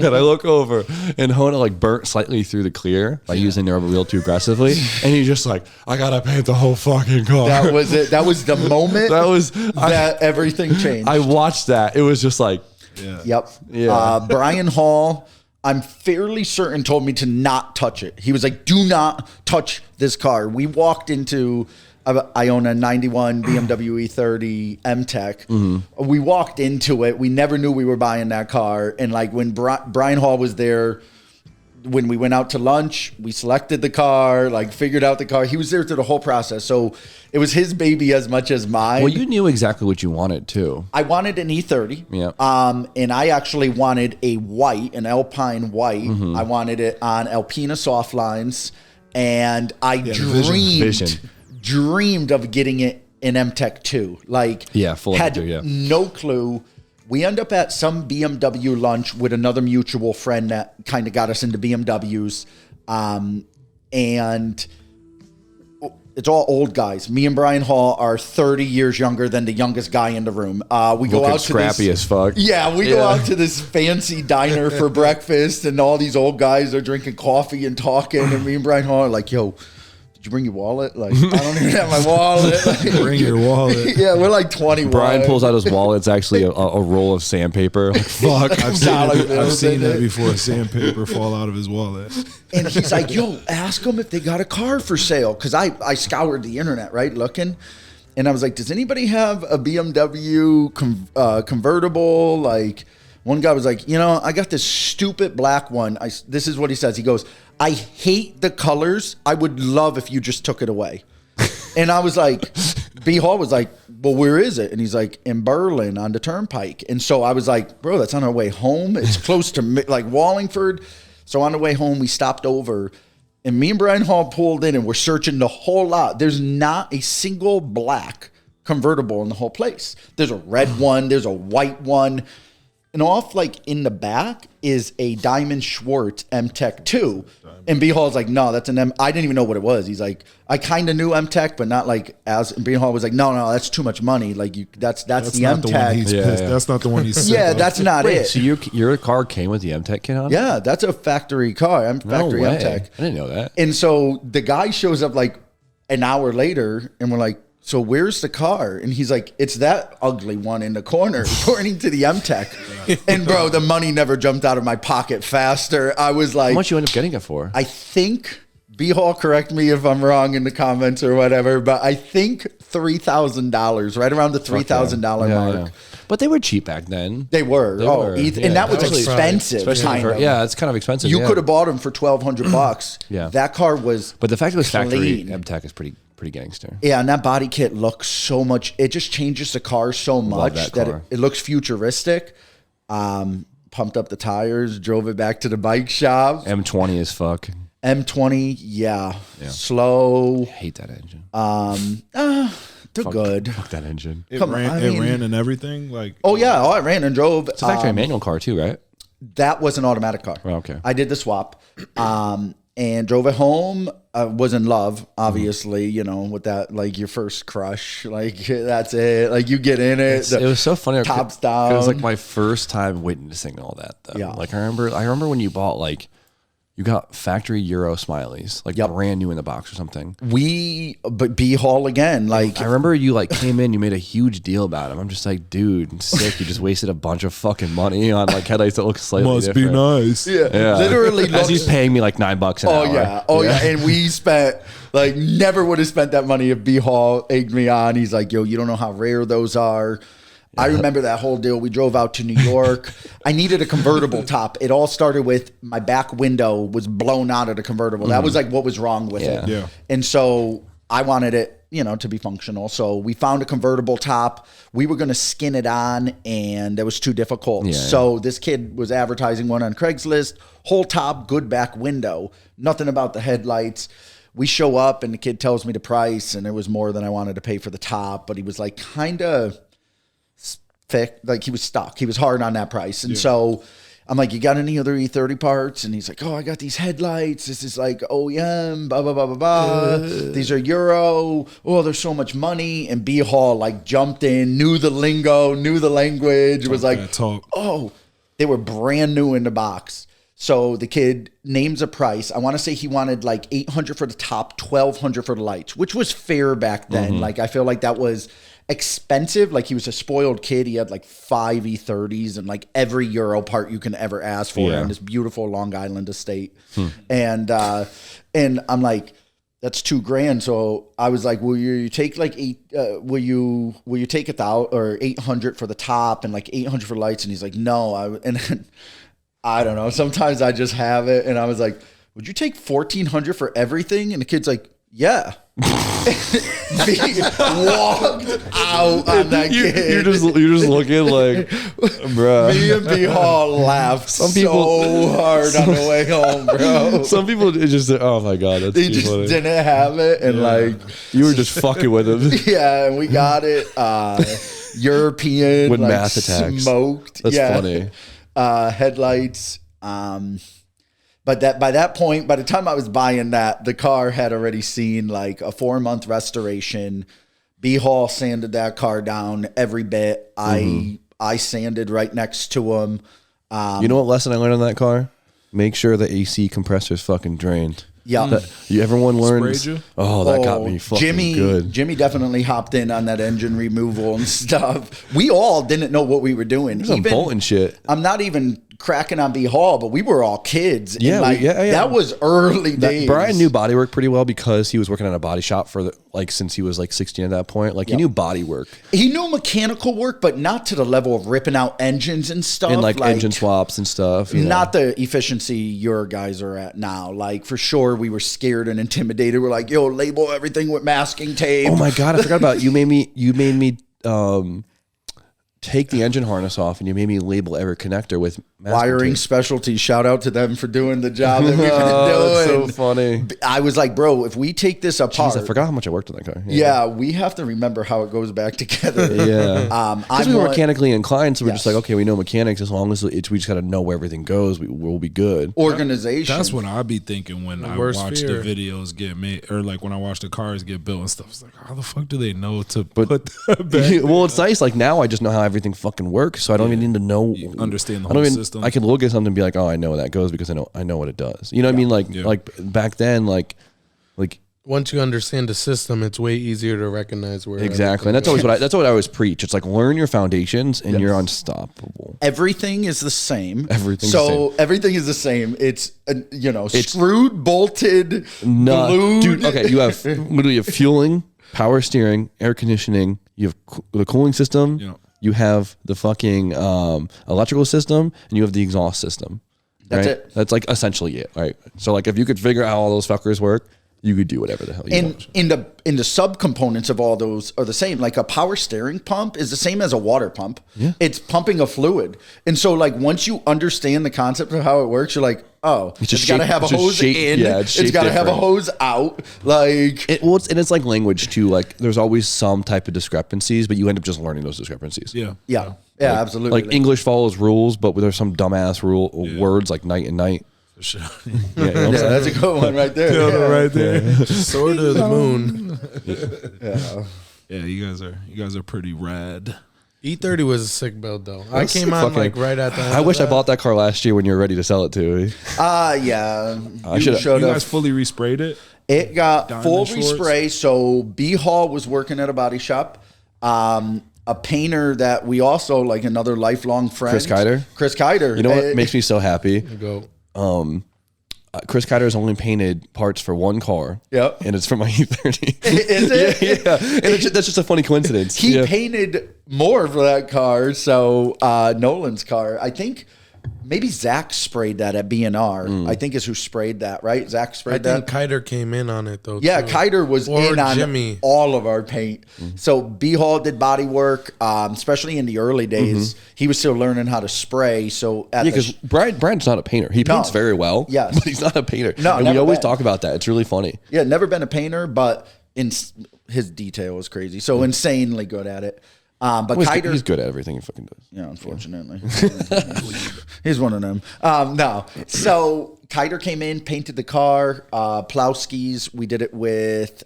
And I look over, and Hona like burnt slightly through the clear by using the rubber wheel too aggressively, and he's just like, "I gotta paint the whole fucking car."
That was it. That was the moment that everything changed.
I watched that. It was just like,
Yep.
Yeah.
Brian Hall, I'm fairly certain, told me to not touch it. He was like, do not touch this car. We walked into, I own a 91 BMW E30 M-Tech. Mm-hmm. We walked into it. We never knew we were buying that car. And like when Brian Hall was there, when we went out to lunch, we selected the car, like figured out the car. He was there through the whole process. So it was his baby as much as mine.
Well, you knew exactly what you wanted too.
I wanted an E30.
Yeah.
And I actually wanted a white, an Alpine white.
Mm-hmm.
I wanted it on Alpina soft lines. And I dreamed of getting it in M-Tech 2. Like,
full
had
M2, yeah.
no clue. We end up at some BMW lunch with another mutual friend that kind of got us into BMWs. And it's all old guys. Me and Brian Hall are 30 years younger than the youngest guy in the room. We go out to
scrappy as fuck.
Yeah, we go out to this fancy diner for breakfast, and all these old guys are drinking coffee and talking. And me and Brian Hall are like, "Yo, did you bring your wallet?" Like, I don't even have my wallet. Like,
Bring your wallet.
Yeah, we're like 21.
Brian pulls out his wallet. It's actually a roll of sandpaper. Like, fuck.
I've seen that before. Sandpaper fall out of his wallet.
And he's like, "Yo, ask them if they got a car for sale." Because I scoured the internet, right, looking. And I was like, "Does anybody have a BMW convertible?" Like, one guy was like, "I got this stupid black one." This is what he says. He goes, "I hate the colors. I would love if you just took it away." And I was like, B. Hall was like, "Well, where is it?" And he's like, "In Berlin on the Turnpike." And so I was like, "Bro, that's on our way home. It's close to like Wallingford." So on the way home, we stopped over, and me and Brian Hall pulled in, and we're searching the whole lot. There's not a single black convertible in the whole place. There's a red one. There's a white one. And off, like, in the back is a Diamond Schwartz M-Tech 2. And B. Hall's like, "No, that's an M." I didn't even know what it was. He's like, "I kind of knew M-Tech, but not like as." And B. Hall was like, No, that's too much money. Like, that's the M-Tech.
That's not the one he's
Yeah, that's not it.
So your car came with the M-Tech kit on it?
Yeah, that's a factory car. Factory M-Tech.
I didn't know that.
And so the guy shows up like an hour later, and we're like, "So where's the car?" And he's like, "It's that ugly one in the corner," pointing to the M-Tech. And bro, the money never jumped out of my pocket faster. I was like,
how much you end up getting it for?
I think, B. Hall, correct me if I'm wrong in the comments or whatever, but I think $3,000, right around the $3,000 mark. Yeah.
But they were cheap back then.
They were. And that was expensive.
Yeah, it's kind of expensive.
You could have bought them for $1,200.
Yeah.
That car was
But the fact it was
clean.
factory M-Tech is pretty gangster.
Yeah, and that body kit looks so much. It just changes the car so much that it looks futuristic. Pumped up the tires, drove it back to the bike shop.
M20 is fuck.
M20, yeah. Slow.
I hate that engine.
They're good.
Fuck that engine.
It ran and everything. Like,
I ran and drove.
It's a factory manual car too, right?
That was an automatic car.
Oh, okay.
I did the swap. And drove it home. Was in love, obviously, with that, like, your first crush. Like, that's it. Like, you get in it.
It was so funny.
Tops down.
It was like my first time witnessing all that, though.
Yeah.
Like, I remember when you bought, like, you got factory Euro Smileys, like brand new in the box or something.
But B. Hall again. Like,
I remember you like came in, you made a huge deal about them. I'm just like, dude, sick. You just wasted a bunch of fucking money on like headlights that look slightly
must
different.
be nice.
Yeah. Literally.
As he's paying me like $9 an hour.
Oh yeah. And we spent like never would have spent that money if B. Hall egged me on. He's like, "Yo, you don't know how rare those are." I remember that whole deal. We drove out to New York. I needed a convertible top. It all started with my back window was blown out of the convertible. That was like what was wrong with it.
Yeah.
And so I wanted it, to be functional. So we found a convertible top. We were going to skin it on, and it was too difficult.
Yeah,
so this kid was advertising one on Craigslist. Whole top, good back window. Nothing about the headlights. We show up, and the kid tells me the price, and it was more than I wanted to pay for the top. But he was like, kind of like he was stuck. He was hard on that price. And so I'm like, you got any other E30 parts? And he's like, oh, I got these headlights. This is like OEM, blah, blah, blah, blah, blah. These are Euro. Oh, there's so much money. And B Hall like jumped in, knew the lingo, knew the language, was like, oh, they were brand new in the box. So the kid names a price. I want to say he wanted like $800 for the top, $1,200 for the lights, which was fair back then. Like, I feel like that was expensive. Like, he was a spoiled kid. He had like 5 E30s and like every Euro part you can ever ask for in this beautiful Long Island estate. And I'm like, that's $2,000. So I was like, will you take like will you take $800 for the top and like $800 for lights? And he's like, no. And I don't know. Sometimes I just have it. And I was like, would you take $1,400 for everything? And the kid's like, yeah. Walked out on that kid.
You're just looking like, bro.
Me and B Hall laughed so hard on the way home, bro.
Some people just, oh my God, that's
they just
funny.
didn't have it. And like,
you were just fucking with them.
Yeah, and we got it. European,
with
like,
math attacks.
Smoked.
That's funny.
Headlights. But that by that point, by the time I was buying that, the car had already seen like a 4-month restoration. B Hall sanded that car down every bit. I sanded right next to him.
You know what lesson I learned on that car? Make sure the AC compressor's fucking drained.
Yeah.
Everyone learns.
Sprayed you?
Oh, that got me fucking good.
Jimmy definitely hopped in on that engine removal and stuff. We all didn't know what we were doing.
Some bolting shit.
I'm not even cracking on B Hall, but we were all kids.
Yeah,
and like, that was early days.
Brian knew body work pretty well because he was working at a body shop for since he was like 16 at that point. Like he knew body work.
He knew mechanical work, but not to the level of ripping out engines and stuff.
And like engine swaps and stuff.
Not the efficiency your guys are at now. Like for sure we were scared and intimidated. We're like, yo, label everything with masking tape.
Oh my God, I forgot about it. You made me take the engine harness off and you made me label every connector with
Wiring Specialty. Shout out to them for doing the job that we've been doing.
That's so funny.
I was like, bro, if we take this apart.
Jeez, I forgot how much I worked on that car.
Yeah, we have to remember how it goes back together.
Yeah. Because we were mechanically inclined, so we're just like, okay, we know mechanics. As long as we just got to know where everything goes, we'll be good.
Organization.
That's what I be thinking when I watch the videos get made, or like when I watch the cars get built and stuff. It's like, how the fuck do they know to put that back?
Well, it's nice. Like now I just know how everything fucking works, so I don't even need to know.
You understand the whole system.
I can look at something and be like, oh, I know where that goes because I know what it does. You know what I mean? Like back then, like
once you understand the system, it's way easier to recognize where
exactly. And that's always what I always preach. It's like learn your foundations and you're unstoppable.
Everything is the same.
Everything
is the same. It's screwed, bolted, glued.
Dude, okay, you have literally fueling, power steering, air conditioning. You have the cooling system. Yeah. You have the fucking electrical system, and you have the exhaust system. Right?
That's it.
That's like essentially it, right? So like if you could figure out how all those fuckers work, you could do whatever the hell you want.
In the subcomponents of all those are the same. Like a power steering pump is the same as a water pump. Yeah. It's pumping a fluid. And so like once you understand the concept of how it works, you're like, oh, it's got to have a hose in. Yeah, it's got to have a hose out. Like
it's like language too. Like there's always some type of discrepancies, but you end up just learning those discrepancies.
Yeah, absolutely.
Like English follows rules, but there's some dumbass words like night and night.
Sure.
That's a good one right there.
Right there.
Sword of the moon.
Yeah, you guys are pretty rad.
E30 was a sick build though. I came on like right at the end.
I wish I bought that car last year when you were ready to sell it to me.
Yeah.
You guys fully resprayed it?
It got full respray. So B Hall was working at a body shop. A painter that we also like, another lifelong friend. Chris Kiter.
You know what makes me so happy?
Go.
Chris Kiter has only painted parts for one car.
Yep.
And it's for my E30.
Is it?
Yeah. And that's just a funny coincidence.
He painted more for that car. So Nolan's car, I think maybe Zach sprayed that at B&R. I think is who sprayed that, right? Zach sprayed that.
I think Kiter came in on it though.
Yeah,
too.
Kiter was in on Jimmy. All of our paint. So B Hall did body work, especially in the early days. He was still learning how to spray. So
because Brian's not a painter. He paints very well.
Yes,
but he's not a painter.
No,
and we always talk about that. It's really funny.
Yeah, never been a painter, but his detail was crazy. So insanely good at it. But
Well,
Kiter,
he's good at everything he fucking does.
yeah, unfortunately. He's one of them. No. So Kiter came in, painted the car, Plowskis. We did it with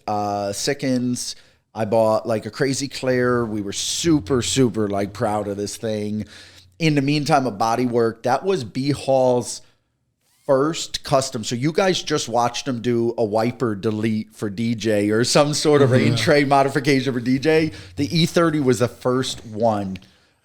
Sickens. I bought like a Crazy Claire. We were super, super like proud of this thing. In the meantime, a bodywork. That was B Hall's first custom. So you guys just watched him do a wiper delete for DJ or some sort of rain tray modification for DJ. The E30 was the first one.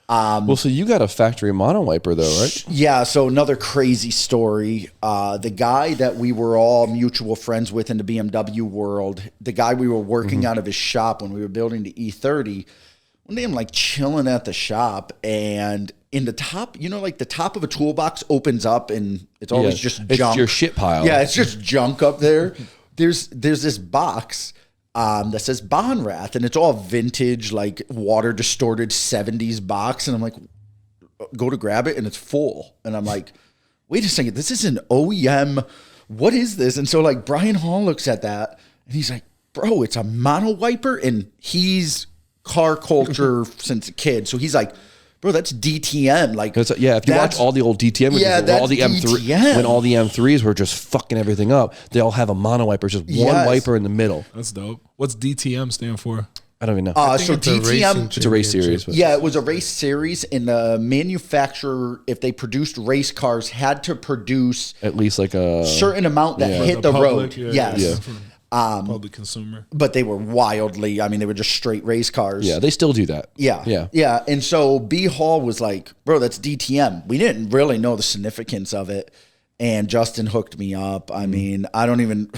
Well, so you got a factory mono wiper though, right?
Yeah, so another crazy story. The guy that we were all mutual friends with in the BMW world, the guy we were working out of his shop when we were building the E30, one day I'm like chilling at the shop, and in the top, you know, like the top of a toolbox opens up and it's always just junk.
It's your shit pile.
Yeah, it's just junk up there. There's this box that says Bonrath, and it's all vintage, like water distorted 70s box. And I'm like, go to grab it, and it's full. And I'm like, wait a second, this is an OEM. What is this? And so like Brian Hall looks at that and he's like, bro, it's a mono wiper. And he's car culture since a kid. So he's like, bro, that's DTM. Like,
if you watch all the old DTM, all the M3, when all the M3s were just fucking everything up, they all have a mono wiper, just one wiper in the middle.
That's dope. What's DTM stand for?
I don't even know.
So DTM,
it's a race series. But.
Yeah, it was a race series, and the manufacturer, if they produced race cars, had to produce
at least like a
certain amount that hit the road. Yes.
Public consumer.
But they were wildly, I mean, they were just straight race cars.
Yeah, they still do that.
Yeah. And so B Hall was like, bro, that's DTM. We didn't really know the significance of it. And Justin hooked me up. I mean, I don't even.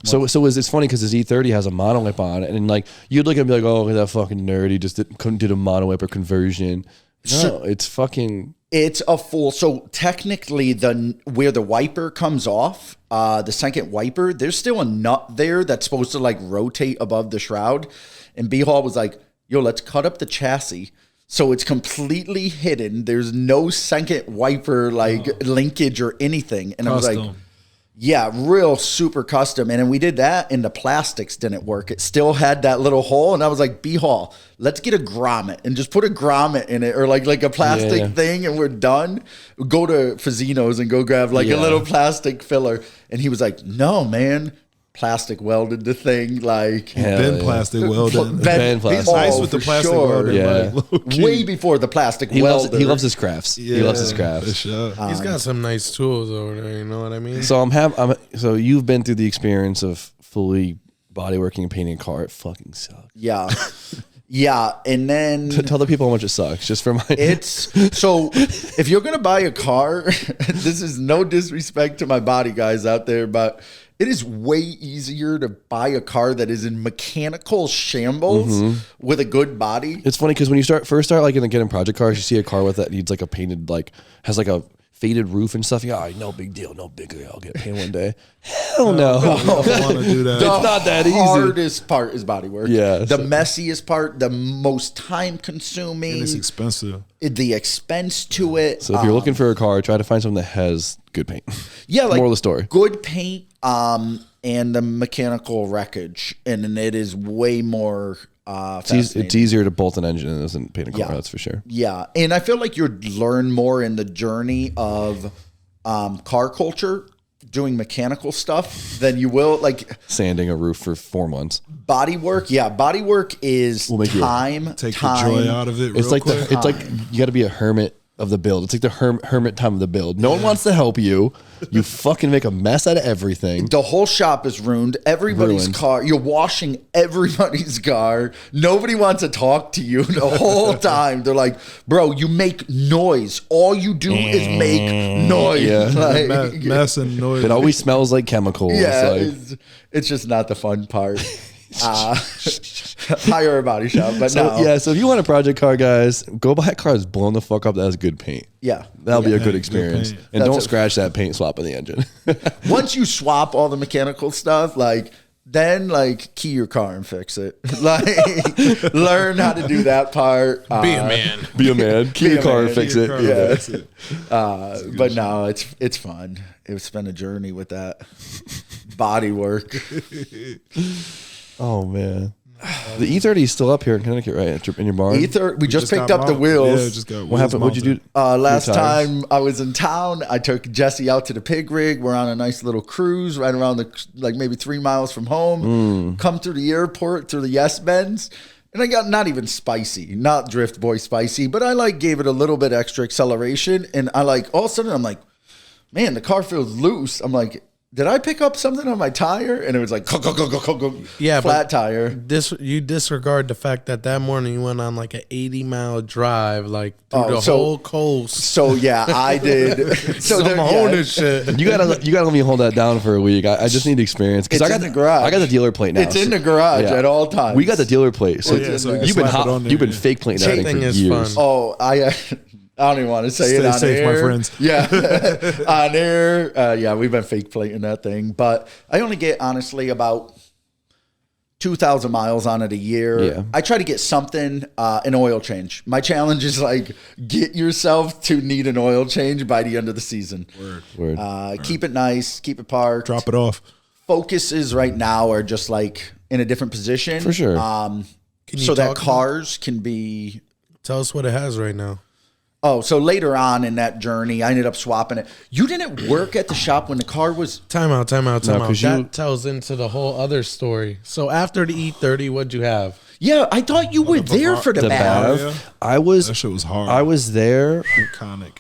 So it's funny because his E30 has a mono whip on it, and like you'd look at him and be like, oh, that fucking nerd. He just couldn't do the mono whip or conversion. No, it's fucking.
It's a full. So technically, where the wiper comes off, the second wiper, there's still a nut there that's supposed to like rotate above the shroud. And B Hall was like, yo, let's cut up the chassis so it's completely hidden. There's no second wiper like linkage or anything. And
Custom.
I was like, yeah, real super custom. And then we did that, and the plastics didn't work. It still had that little hole. And I was like, B Hall, let's get a grommet and just put a grommet in it, or like a plastic thing, and we're done. Go to Fazino's and go grab like a little plastic filler. And he was like, no, man. Plastic welded the thing, like
plastic welded.
Ben plastic.
He's nice with the plastic welded.
Yeah.
Like,
way before the plastic
he
welder.
He loves his crafts.
Yeah,
he loves his crafts.
For sure.
He's got some nice tools over there. You know what I mean?
So so you've been through the experience of fully bodyworking and painting a car. It fucking sucks.
Yeah. Yeah, and then
Tell the people how much it sucks, just for my.
it's so if you're gonna buy a car, this is no disrespect to my body guys out there, but it is way easier to buy a car that is in mechanical shambles with a good body.
It's funny because when you first start like getting project cars, you see a car with that needs like a painted has like a faded roof and stuff. Yeah, no big deal, no big deal. I'll get painted one day. Hell no.
I don't want to do that.
The
It's not that easy.
hardest part is bodywork.
Yeah,
the messiest part, the most time consuming.
And it's expensive.
The expense to it.
So if you're looking for a car, try to find something that has good paint.
Yeah, like
moral of the story.
Good paint, and the mechanical wreckage, and then it is way more.
It's easier to bolt an engine than it is to paint a car.
Yeah.
That's for sure.
Yeah, and I feel like you learn more in the journey of car culture doing mechanical stuff than you will like
Sanding a roof for 4 months.
body work. Yeah, body work is
Will make
time.
Take
time.
the joy out of it.
It's
real
like
quick.
it's like you got to be a hermit of the build. It's like the hermit time of the build. No one wants to help you. You fucking make a mess out of everything.
The whole shop is ruined. Everybody's
Ruined.
car. You're washing everybody's car. Nobody wants to talk to you the whole time. They're like, bro, you make noise. All you do is make noise.
Yeah.
Like,
mess and noise.
It always smells like chemicals.
yeah,
Like,
it's just not the fun part. Hire a body shop, but
so,
no.
yeah, so if you want a project car, guys, go buy a car that's blown the fuck up that has good paint.
Yeah.
That'll be a
Yeah.
good experience.
paint.
And
That's
don't
a-
scratch that paint swap in the engine.
Once you swap all the mechanical stuff, then key your car and fix it. Like learn how to do that part.
Be a man.
Be a man. Key your
a
car
man.
and fix
Your
it.
car,
Yeah.
that's it.
But no, it's fun. It's been a journey with that body work.
Oh, man. The E30 is still up here in Connecticut, right? In your barn.
E30, we just picked
got
up the
mounted.
wheels.
Yeah, just got
What happened? What'd you do?
Last
Your tires?
time I was in town, I took Jesse out to the pig rig. We're on a nice little cruise right around maybe 3 miles from home. Come through the airport through the Yes Bends. And I got not even spicy, not Drift Boy spicy, but I gave it a little bit extra acceleration. And all of a sudden I'm like, man, the car feels loose. I'm like, did I pick up something on my tire? And it was like,
Yeah,
flat tire.
You disregard the fact that morning you went on like an 80-mile drive, like through the
so-
whole coast.
So yeah, I did. So
Some
there,
owner shit.
You gotta let me hold that down for a week. I just need experience because
It's
I got
in the garage.
I got the dealer plate now.
It's in the garage at all times.
We got the dealer plate, so,
yeah, so you
you've been
slap it on there,
you've been
yeah.
fake plating that
Thing
thing for
is
years.
fun.
Oh, I don't even want to say
Stay
it on
safe,
air.
my friends.
Yeah, on air. Yeah, we've been fake plating that thing, but I only get honestly about 2,000 miles on it a year.
Yeah.
I try to get something, an oil change. My challenge is get yourself to need an oil change by the end of the season.
Word.
Keep it nice, keep it parked.
Drop it off.
Focuses right now are just in a different position.
For sure.
Can you
So that
talk about-
cars can be.
Tell us what it has right now.
Oh, so later on in that journey, I ended up swapping it. You didn't work at the shop when the car was.
Time out.
'cause
That
you-
tells into the whole other story. So after the E30, what'd you have?
Yeah, I thought you were there for the
The
BAV.
BAV. I was
That shit was hard.
I was there.
Iconic.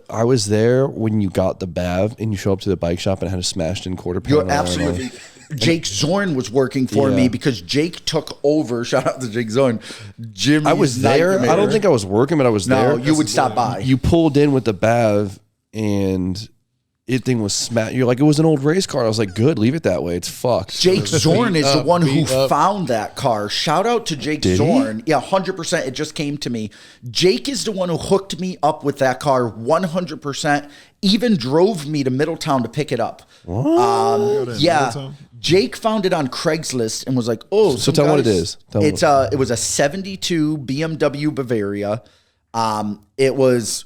I was there when you got the BAV and you show up to the bike shop and it had a smashed in quarter panel.
You're absolutely. Jake Zorn was working for
Yeah.
me because Jake took over. Shout out to Jake Zorn. Jimmy's
I was there.
nightmare.
I don't think I was working, but I was
No,
there.
you would stop by.
You pulled in with the BAV and it thing was smashed. You're like, it was an old race car. I was like, good, leave it that way. It's fucked.
Jake Zorn is the
up,
one who
beat up.
found that car. Shout out to Jake
Did he?
Zorn. Yeah, 100%. It just came to me. Jake is the one who hooked me up with that car 100%. Even drove me to Middletown to pick it up. Yeah.
Middletown?
Jake found it on Craigslist and was like, "Oh,
So tell me what it is. Tell me
It was a 72 BMW Bavaria. It was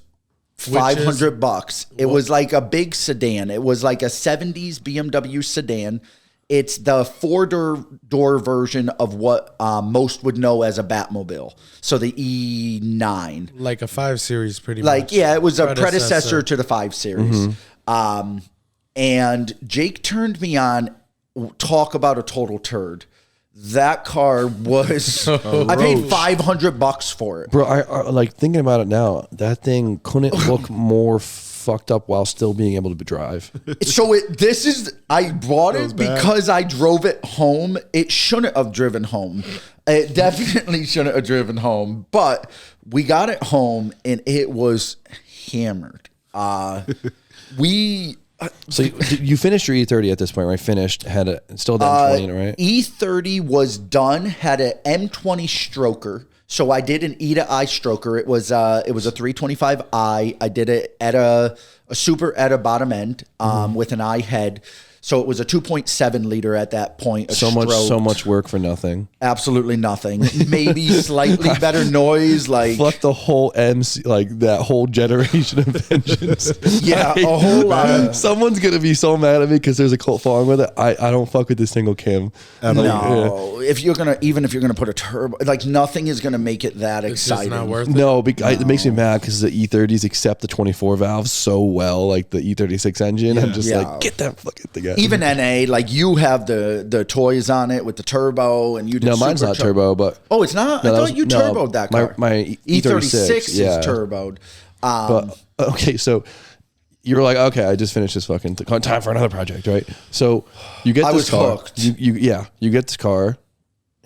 $500. It was like a big sedan. It was like a 70s BMW sedan. It's the four-door version of what most would know as a Batmobile. So the E9.
Like a 5 Series, pretty much.
Yeah, it was a predecessor to the 5 Series. And Jake turned me on. Talk about a total turd. That car was. I paid $500 for it.
Bro, I like thinking about it now. That thing couldn't look more fucked up while still being able to drive.
So I bought it because I drove it home. It shouldn't have driven home. It definitely shouldn't have driven home. But we got it home and it was hammered.
So you finished your E30 at this point, right? Finished, had a still the M20 in it, right?
E30 was done, had an M20 stroker. So I did an E to I stroker. It was a 325i. I did it at a super at a bottom end with an I head. So it was a 2.7 liter at that point.
So much work for nothing.
Absolutely nothing. Maybe slightly better noise.
Fuck the whole MC, like that whole generation of engines.
Yeah,
Like,
a whole lot.
Someone's gonna be so mad at me because there's a cult following with it. I don't fuck with this single cam.
No, if you're gonna put a turbo, nothing is gonna make it that
It's just
exciting.
not worth it.
No, it makes me mad because the E30s accept the 24 valves so well, like the E36 engine. I'm just
Yeah.
like, get that fucking thing out.
Even NA, you have the toys on it with the turbo, and you did
No, mine's
super
not turbo, but
Oh, it's not.
No,
I
that
thought
was-
you
no,
turboed that car.
my
E36
yeah.
is turboed.
But okay, so you're like, okay, I just finished this fucking time for another project, right? So you get
I
this
was
car.
hooked.
You get this car.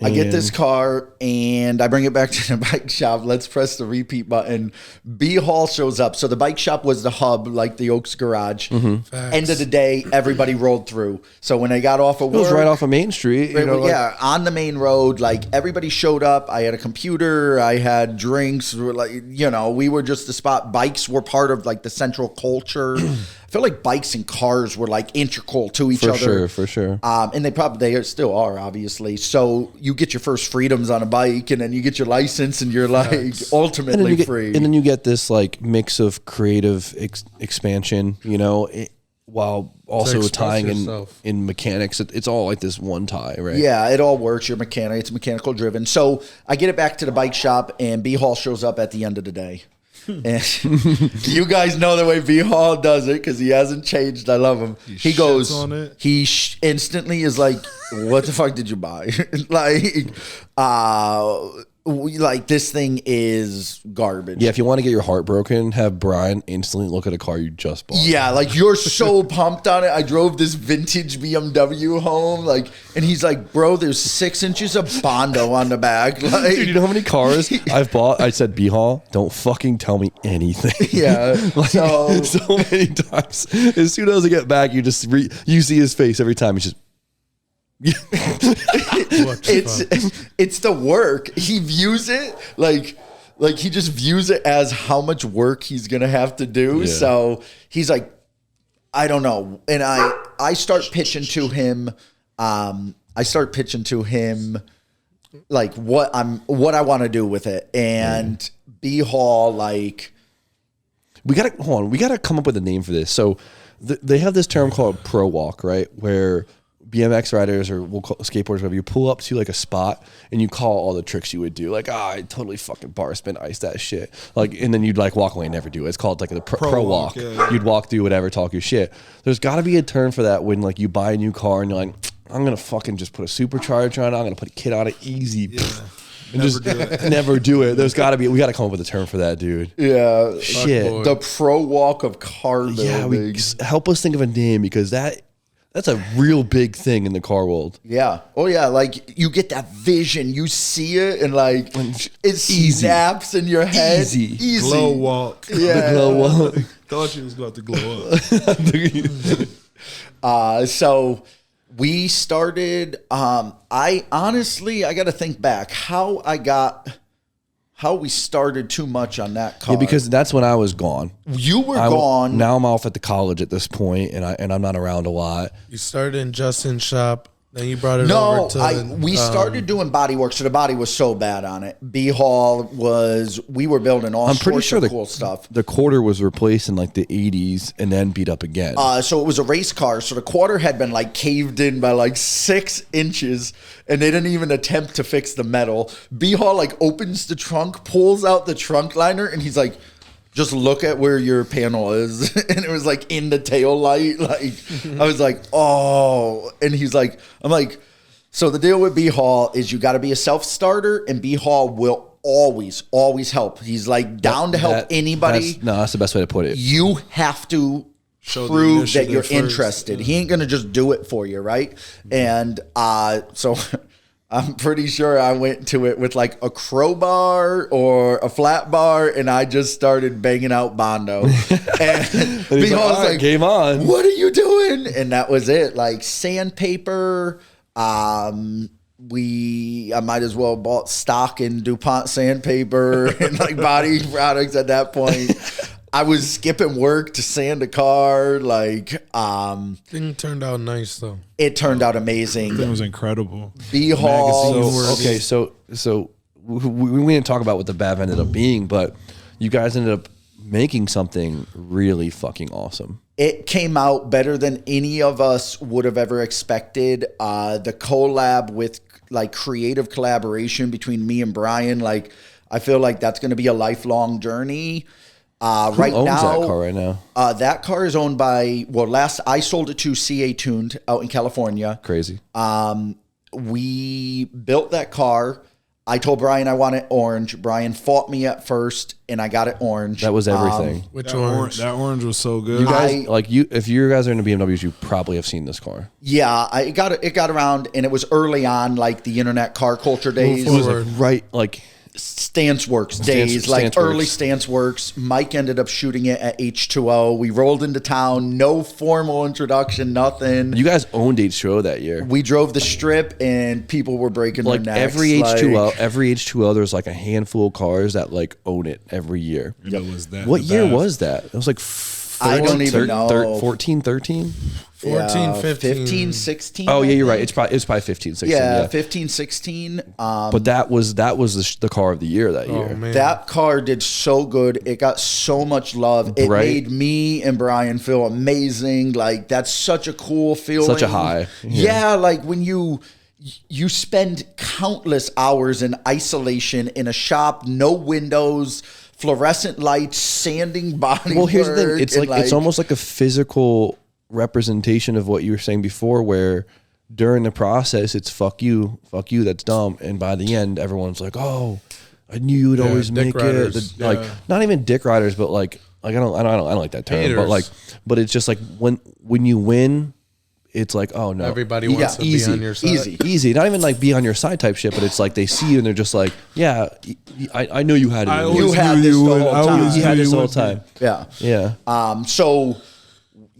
I get this
and-
end and I bring it back to the bike shop. Let's press the repeat button. B Hall shows up. So the bike shop was the hub, like the Oaks Garage.
Mm-hmm.
End of the day, everybody rolled through. So when they got off of
It was
work,
right off of Main Street. You know,
yeah, on the main road, everybody showed up. I had a computer, I had drinks, we were just the spot. Bikes were part of the central culture. I feel like bikes and cars were integral to each other.
For sure.
And they still are, obviously. So you get your first freedoms on a bike, and then you get your license, and you're ultimately
you get,
free.
And then you get this mix of creative expansion. while also
express
tying
yourself.
in mechanics. It's all like this one tie, right?
Yeah, it all works. You're mechanic. It's mechanical driven. So I get it back to the bike shop, and B Hall shows up at the end of the day. And you guys know the way B Hall does it because he hasn't changed. I love him. He goes
on it.
He instantly is like, "What the fuck did you buy?" Like this thing is garbage.
Yeah, if you want to get your heart broken, have Brian instantly look at a car you just bought.
Yeah, like you're so pumped on it. I drove this vintage BMW home, like, and he's like, "Bro, there's 6 inches of Bondo on the back." Like,
Dude, you know how many cars I've bought? I said, B-Hall, don't fucking tell me anything.
yeah.
Like, so many times. As soon as I get back, you just you see his face every time. He's just.
It's the work. He views it like he just views it as how much work he's gonna have to do.
Yeah.
So he's like, I don't know. And I start pitching to him. Like what I want to do with it. And B Hall, like,
We gotta come up with a name for this. So they have this term called pro walk, right? Where BMX riders or we'll call skateboarders, whatever, you pull up to like a spot and you call all the tricks you would do. Like, I totally fucking bar spin ice that shit. Like, and then you'd like walk away and never do it. It's called like the pro walk.
Yeah.
You'd walk through whatever, talk your shit. There's gotta be a term for that when like you buy a new car and you're like, I'm gonna fucking just put a supercharger on it. I'm gonna put a kit on it easy.
Yeah.
And just never do it. There's gotta be, we gotta come up with a term for that, dude.
yeah,
Shit.
the pro walk of car building.
Yeah, help us think of a name because that's a real big thing in the car world.
Yeah. Oh yeah. Like you get that vision, you see it, and like it snaps in your head.
Easy.
Glow walk.
Yeah.
Glow walk.
Thought you was going to glow up.
So we started. I honestly, I got to think back how we started too much on that car.
Yeah, because that's when I was gone.
you were gone.
Now I'm off at the college at this point, and I'm not around a lot.
You started in Justin's shop, then you brought it
No,
over to.
we started doing body work, so the body was so bad on it. B Hall we were building all
I'm pretty
sorts
sure
of
the
cool stuff.
The quarter was replaced in like the 80s and then beat up again.
So it was a race car. So the quarter had been like caved in by like 6 inches, and they didn't even attempt to fix the metal. B Hall like opens the trunk, pulls out the trunk liner, and he's like, "Just look at where your panel is." And it was like in the tail light. Like I was like, "Oh," and he's like, "I'm like." So the deal with B Hall is you got to be a self starter, and B Hall will always help. He's like down to help anybody.
That's the best way to put it.
You have to
Show the
prove that
initiative
you're
first.
interested. He ain't gonna just do it for you, right? And so I'm pretty sure I went to it with like a crowbar or a flat bar, and I just started banging out Bondo. And
And he's like,
Behol's
"All right, game on."
"What are you doing?" And that was it. Like sandpaper. I might as well bought stock in DuPont sandpaper and like body products at that point. I was skipping work to sand a car. Like,
Thing turned out nice though.
it turned out amazing.
It was incredible.
B Hall.
Magazine
So we didn't talk about what the BAV ended up being, but you guys ended up making something really fucking awesome.
It came out better than any of us would have ever expected. The collab with like creative collaboration between me and Brian, like I feel like that's going to be a lifelong journey.
Who owns that car right now?
That car is owned by, last I sold it to CA Tuned out in California.
Crazy.
We built that car. I told Brian I want it orange. Brian fought me at first, and I got it orange.
That was everything.
Which orange?
That orange was so good.
You guys, if you guys are into BMWs, you probably have seen this car.
Yeah, it got around, and it was early on, like the internet car culture days.
It was like right, like
Stance Works days, like
Stance
early
Works.
Stance Works. Mike ended up shooting it at H2O. We rolled into town, no formal introduction, nothing.
you guys owned H2O that year.
We drove the strip, and people were breaking
Like
their necks.
every H2O, there's like a handful of cars that like own it every year.
And it was that.
What
the
year
BAV.
was that? It was like
I don't even know.
14, 13?
14, 15.
15, 16.
Oh, yeah,
I
you're right.
think.
It's probably 15, 16.
Yeah,
Yeah.
15, 16.
But that was the car of the year that year.
Oh, man.
That car did so good. It got so much love. It
Right.
made me and Brian feel amazing. Like, that's such a cool feeling.
Such a high.
Yeah, like when you spend countless hours in isolation in a shop, no windows, fluorescent lights, sanding body.
Well, here's the thing.
work,
It's
and
like it's almost like a physical representation of what you were saying before, where during the process it's fuck you, that's dumb, and by the end everyone's like, oh, I knew you would always
dick
make
riders.
it. Like not even dick riders, but like I don't like that term,
Haters.
but it's just like when you win, it's like, oh no,
Everybody wants to
easy,
be on your side.
easy. Not even like be on your side type shit, but it's like they see you and they're just like, yeah, I know you had it.
I
in
always
you.
You had
knew
this
you
the
would.
whole
I always
time.
You
knew
had this
you
the whole
would.
time.
Yeah.
Yeah.
So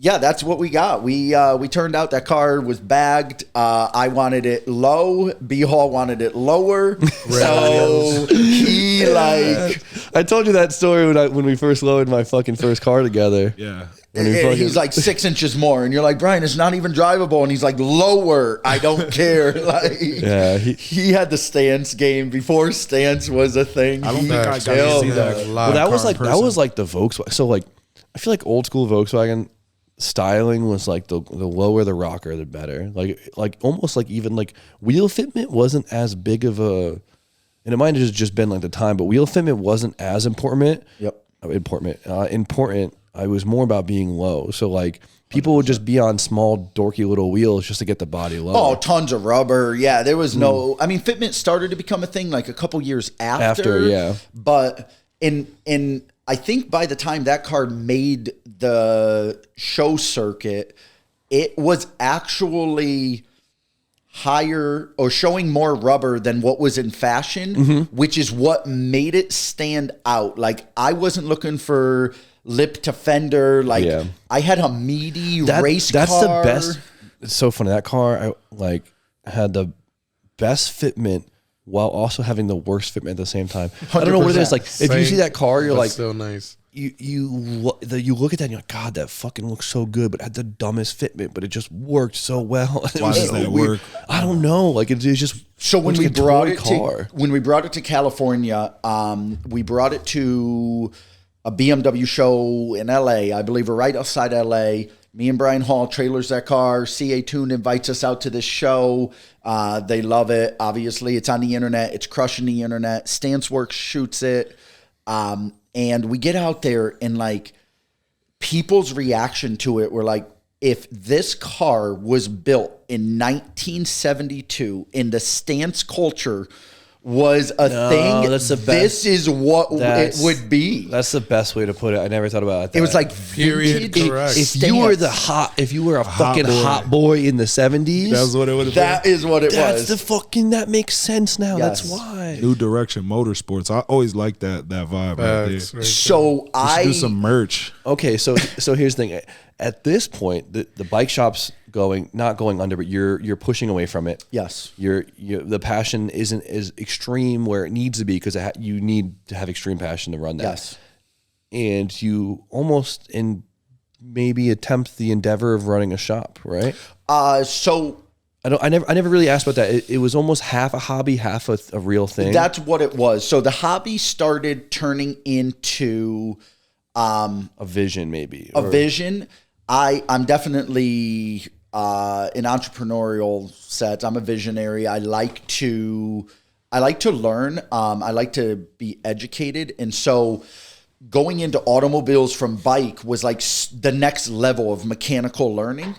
yeah, that's what we got. We turned out that car was bagged. I wanted it low. B Hall wanted it lower. So he like
I told you that story when we first loaded my fucking first car together.
Yeah.
When we fucking-
he's like 6 inches more, and you're like, Brian, it's not even drivable, and he's like, lower. I don't care. Like,
Yeah,
he had the stance game before stance was a thing.
I don't
He
think I got to
killed
see
it.
that.
Well, that was
car in
like
person.
the Volkswagen. So like, I feel like old school Volkswagen styling was like the lower the rocker, the better. Like almost like even like wheel fitment wasn't as big of a, and it might have just been like the time, but wheel fitment wasn't as important.
Yep.
Important. I was more about being low. So like people would just be on small dorky little wheels just to get the body low.
Oh, tons of rubber. Yeah, there was no. I mean, fitment started to become a thing like a couple years after.
Yeah.
But in I think by the time that car made the show circuit, it was actually higher or showing more rubber than what was in fashion, which is what made it stand out. Like I wasn't looking for lip to fender. Like
Yeah.
I had a meaty race
that's
car.
the best. It's so funny. That car I like had the best fitment while also having the worst fitment at the same time. I don't know what it is.
100%.
Like if you see that car, you're
But
like,
so nice.
you look at that and you're like, God, that fucking looks so good, but it had the dumbest fitment, but it just worked so well. It
Why
was
does
so
that
weird.
work?
I don't know. Like it's just
So when
looks
we
like a
brought
toy
it
car.
to California, we brought it to a BMW show in LA. I believe we're right outside LA. Me and Brian Hall trailers that car. CA Tune invites us out to this show. They love it. Obviously, it's on the internet. It's crushing the internet. Stanceworks shoots it. And we get out there and like people's reaction to it were like, if this car was built in 1972 in the stance culture was a thing,
that's the
this
best.
is what it
That's-
would be.
That's the best way to put it. I never thought about it.
It was like
Period,
vintage
correct.
if you were if you were a fucking
boy.
hot boy in the 70s,
That's what it would have been.
that is what it
that's
was.
the fucking, that makes sense now.
Yes.
That's why.
New Direction Motorsports. I always liked that vibe right there.
Facts, right
So
Let's do some merch.
Okay, so here's the thing. At this point, the bike shop's not going under, but you're pushing away from it.
Yes.
The passion isn't as extreme where it needs to be because you need to have extreme passion to run that.
Yes.
And you almost maybe attempt the endeavor of running a shop, right?
So
I never really asked about that. It was almost half a hobby, half a real thing.
that's what it was. So the hobby started turning into
a vision, maybe.
a vision. I'm definitely in entrepreneurial sets. I'm a visionary. I like to learn. I like to be educated, and so going into automobiles from bike was like the next level of mechanical learning.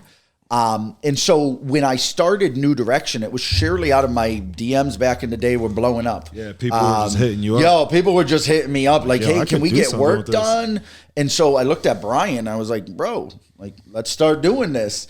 And so when I started New Direction, it was surely out of my DMs back in the day were blowing up.
Yeah, people were just hitting you up.
Yo, people were just hitting me up like,
Yo,
hey,
I
can
could
we
do
get
something
work
with this.
done? And so I looked at Brian. I was like, bro, like, let's start doing this.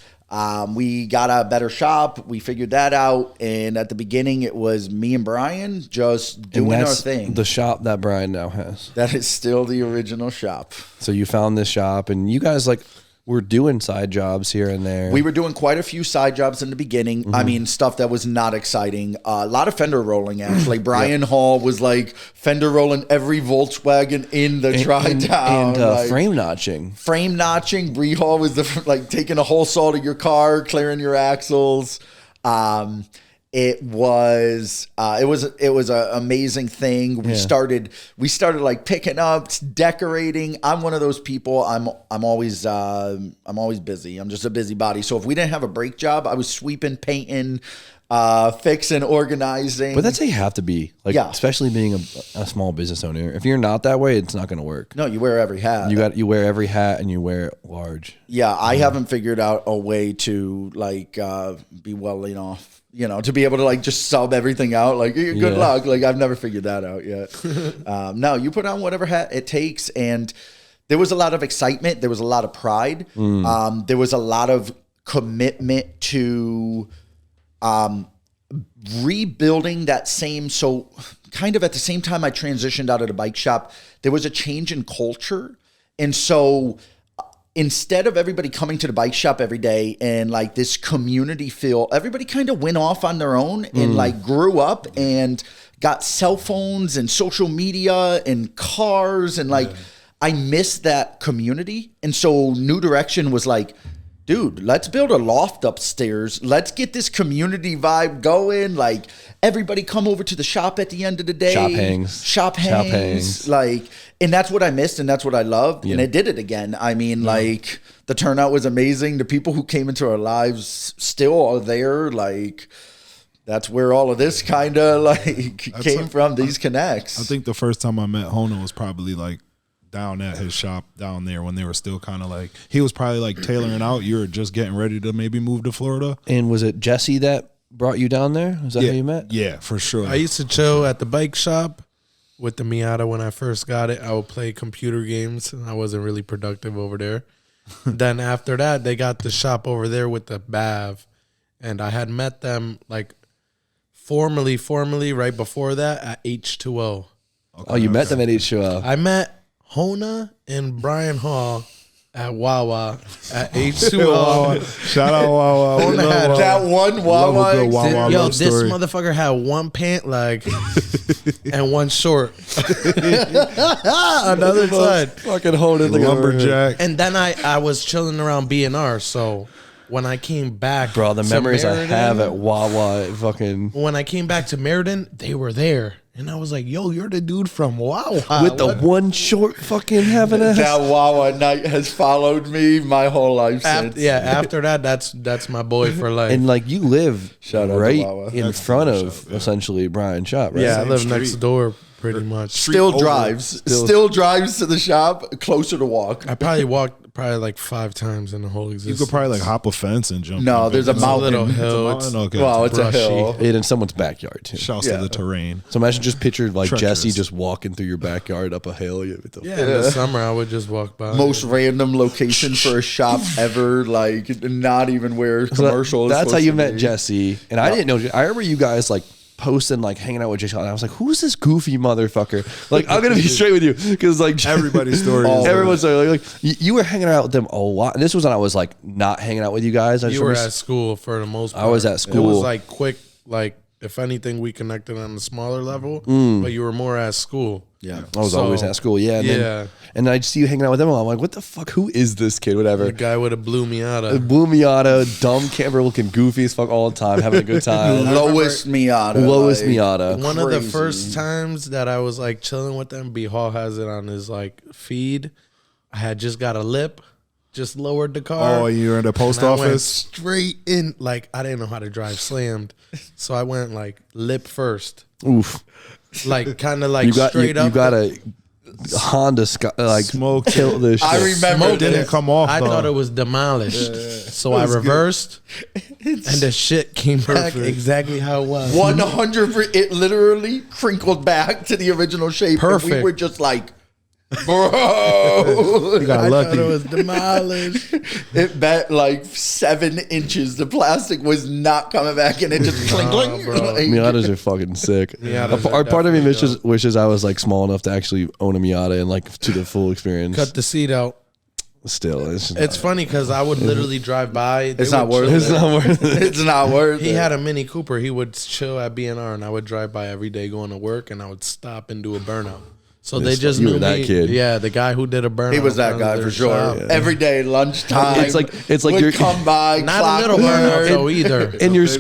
We got a better shop. We figured that out. And at the beginning, it was me and Brian just
And
doing our
that's
thing.
the shop that Brian now has.
That is still the original shop.
So you found this shop, and you guys like were doing side jobs here and there.
We were doing quite a few side jobs in the beginning. I mean, stuff that was not exciting. A lot of fender rolling, actually. Brian Hall was like fender rolling every Volkswagen in the Tri-Town.
And frame notching.
Frame notching. Bree Hall was like taking a whole saw to your car, clearing your axles. It was an amazing thing. We started like picking up, decorating. I'm one of those people. I'm always busy. I'm just a busybody. So if we didn't have a brake job, I was sweeping, painting, fixing, organizing.
But that's how you have to be, like, especially being a small business owner. If you're not that way, it's not going to work.
No, you wear every hat.
You wear every hat, and you wear it large.
Yeah, I haven't figured out a way to like be well laid off. You know, to be able to like just sub everything out, like good luck. Like I've never figured that out yet. No, you put on whatever hat it takes, and there was a lot of excitement. There was a lot of pride. There was a lot of commitment to rebuilding that same. So kind of at the same time I transitioned out of the bike shop, there was a change in culture, and so instead of everybody coming to the bike shop every day and like this community feel, everybody kind of went off on their own and like grew up and got cell phones and social media and cars and like I missed that community. And so New Direction was like, dude, let's build a loft upstairs. Let's get this community vibe going. Like everybody come over to the shop at the end of the day. Shop hangs. Like, and that's what I missed and that's what I loved. And it did it again. I mean, like the turnout was amazing. The people who came into our lives still are there. Like that's where all of this kind of like came from, these connects.
I think the first time I met Hona was probably like down at his shop down there when they were still kind of like, he was probably like tailoring out. You were just getting ready to maybe move to Florida.
And was it Jesse that brought you down there? Was that how you met?
Yeah, for sure.
I used to chill at the bike shop with the Miata when I first got it. I would play computer games, and I wasn't really productive over there. Then after that, they got the shop over there with the BAV, and I had met them like formally right before that at H2O.
Okay, you met them at H2O.
I met Hona and Brian Hall at Wawa at H2O.
Shout out Wawa.
Hona had
that one Wawa.
Yo, this motherfucker had one pant leg and one short. Another side.
Fucking Hona the
lumberjack.
And then I was chilling around BNR, so when I came back,
bro, the memories
Meriden,
I have at Wawa, fucking.
When I came back to Meriden, they were there. And I was like, yo, you're the dude from Wawa.
With the one short fucking having a...
That Wawa night has followed me my whole life since.
After that, that's my boy for life.
And like you live right in
That's
front
the
of
shop,
essentially Brian's shop, right?
Yeah, I
Same
live
street.
next door pretty much.
Still
over.
drives to the shop, closer to walk.
I probably walked like 5 times in the whole
You
existence.
could probably like hop a fence and jump.
No, there's a
It's a
mountain.
little
It's a
hill.
mountain? Okay.
Well, it's
brushy.
a hill.
And in someone's backyard too.
Shouts to the terrain.
So imagine just picture like
Treacherous.
Jesse just walking through your backyard up a hill.
Yeah, in the summer I would just walk by.
Most random location for a shop ever, like not even where commercial is
That's how
supposed
you
to
met
be.
Jesse. And I didn't know. I remember you guys like posting, like hanging out with Jesse. And I was like, who's this goofy motherfucker? Like, I'm going to be straight with you. Because like
Everybody's story. is
everyone's story. Like you were hanging out with them a lot. And this was when I was like not hanging out with you guys.
You were at school for the most part.
I was at
It
school.
was like quick, like if anything, we connected on a smaller level, but you were more at school.
Yeah.
I was
So,
always at school. Yeah. And then I just see you hanging out with them. And I'm like, what the fuck? Who is this kid? Whatever.
The guy with a blue Miata.
Blue Miata, dumb camper looking goofy as fuck all the time, having a good time.
Lowest Miata.
Lowest
like,
Miata.
One of the
Crazy.
first times that I was like chilling with them, B Hall has it on his like feed. I had just got a lip, just lowered the car.
Oh, you were in the post
and I went
office?
straight in. Like I didn't know how to drive slammed, so I went like lip first,
Oof.
like kind of like
You got
straight up.
you got a Honda like
Smoked
tilt this shit.
I remember
Smoke didn't
this.
come off.
I
though.
thought it was demolished, so I reversed, and the shit came back exactly how it was.
100%. It literally crinkled back to the original shape. And we
Perfect.
were just like, bro.
You got
I
lucky.
thought it was demolished.
It bet like 7 inches. The plastic was not coming back, and it just clink, clink.
bro.
Like,
Miatas are fucking sick.
Miatas
Our
are
part of me
definitely
wishes I was like small enough to actually own a Miata and like to the full experience.
Cut the seat out.
still,
It's funny because I would literally drive by.
It's not worth it.
It's not worth it.
It's not worth it.
He had a Mini Cooper. He would chill at B&R, and I would drive by every day going to work, and I would stop and do a burnout. So they just
you
knew
were that
me.
kid.
Yeah, the guy who did a burnout.
He was that
in
guy
their
for sure.
shop.
Yeah.
Every day, lunchtime.
It's like
would
you're
come by,
Not a little burnout though either.
and you're
No.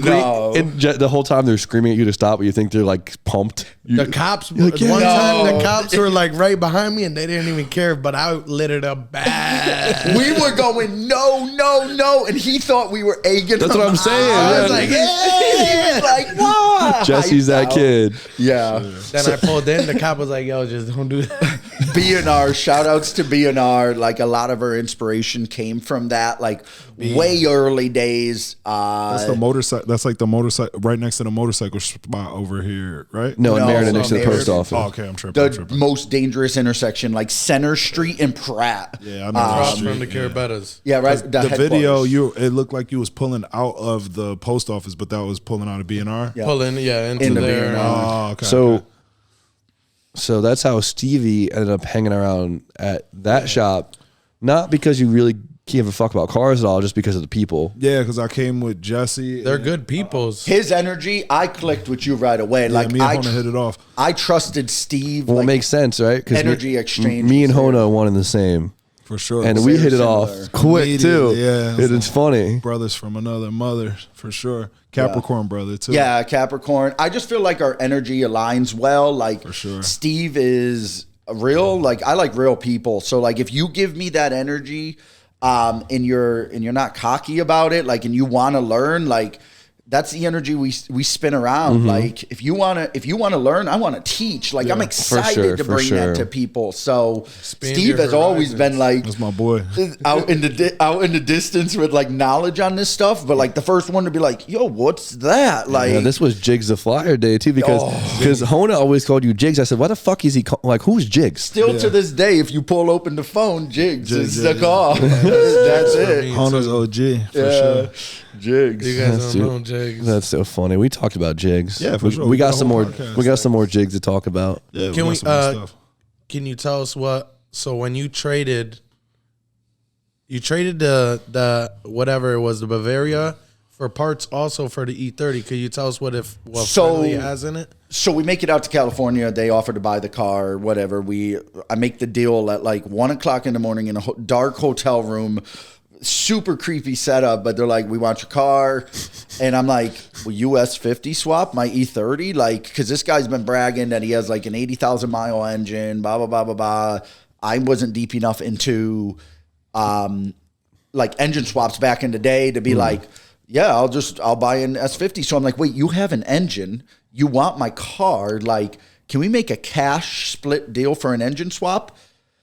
screaming, and the whole time they're screaming at you to stop, but you think they're like pumped.
The cops.
like,
One
yeah.
time,
No.
the cops were like right behind me, and they didn't even care. But I lit it up bad.
We were going, no, and he thought we were egging
That's
him
what I'm saying.
on. I was
Yeah.
like, yeah. He was like, why?
Jesse's that kid.
Yeah.
Then I pulled in. The cop was like, "Yo, just don't do that."
B&R, shout outs to B&R. Like a lot of our inspiration came from that, like way early days.
That's the motorcycle. That's like the motorcycle right next to the motorcycle spot over here, right?
No, in
No,
Meriden next to the
Meriden.
post office.
Oh, okay, I'm tripping.
the most dangerous intersection, like Center Street and Pratt.
Yeah, I know.
Across
that
from the
street,
Carabetas.
Yeah, right.
The video,
headquarters.
it looked like you was pulling out of the post office, but that was pulling out of B&R.
Yeah.
Pulling, into
Into
there.
B&R.
Oh, okay.
So that's how Stevie ended up hanging around at that shop, not because you really give a fuck about cars at all, just because of the people.
Yeah, because I came with Jesse.
They're good peoples.
His energy, I clicked with you right away.
Yeah,
Like
me and Hona hit it off.
I trusted Steve.
Well,
like,
it makes sense, right? 'Cause
energy exchange
Me and
was there.
Hona one and the same.
For sure.
And we
Very
hit it off
similar.
quick too.
Immediately, yeah.
It is funny.
Brothers from another mother, for sure. Capricorn brother, too.
Yeah, Capricorn. I just feel like our energy aligns well. Like
For sure.
Steve is real. Like I like real people. So like if you give me that energy, and you're not cocky about it, like, and you want to learn, like that's the energy we spin around.
Mm-hmm.
Like if you want to learn, I want to teach. Like I'm excited to bring that to people. So
Expand
Steve
your
has always
horizons.
been like
That's my boy.
out in the distance with like knowledge on this stuff, but like the first one to be like, yo, what's that? Like
Yeah, this was Jigs the Flyer day too, because Hona always called you Jigs. I said, why the fuck is he like? Who's Jigs?
still to this day, if you pull open the phone, Jigs is
yeah,
the call. That's it.
Hona's OG, for
Yeah.
sure.
Jigs.
You guys
That's
don't
it.
know Jigs.
That's so funny. We talked about Jigs.
Yeah, for sure.
We got
The
some
whole
more.
podcast.
We got some more Jigs to talk about.
Yeah,
Can
got
we,
some more stuff.
Can you tell us what? So when you traded the whatever it was, the Bavaria, for parts also for the E30. Could you tell us what
So-
Friendly has in it?
So we make it out to California. They offer to buy the car, whatever. I make the deal at like 1:00 in the morning in a dark hotel room. Super creepy setup, but they're like, we want your car. And I'm like, will US 50 swap my E30? Like, because this guy's been bragging that he has like an 80,000 mile engine, blah, blah, blah, blah, blah. I wasn't deep enough into like engine swaps back in the day to be like, yeah, I'll buy an S50. So I'm like, wait, you have an engine. You want my car. Like, can we make a cash split deal for an engine swap?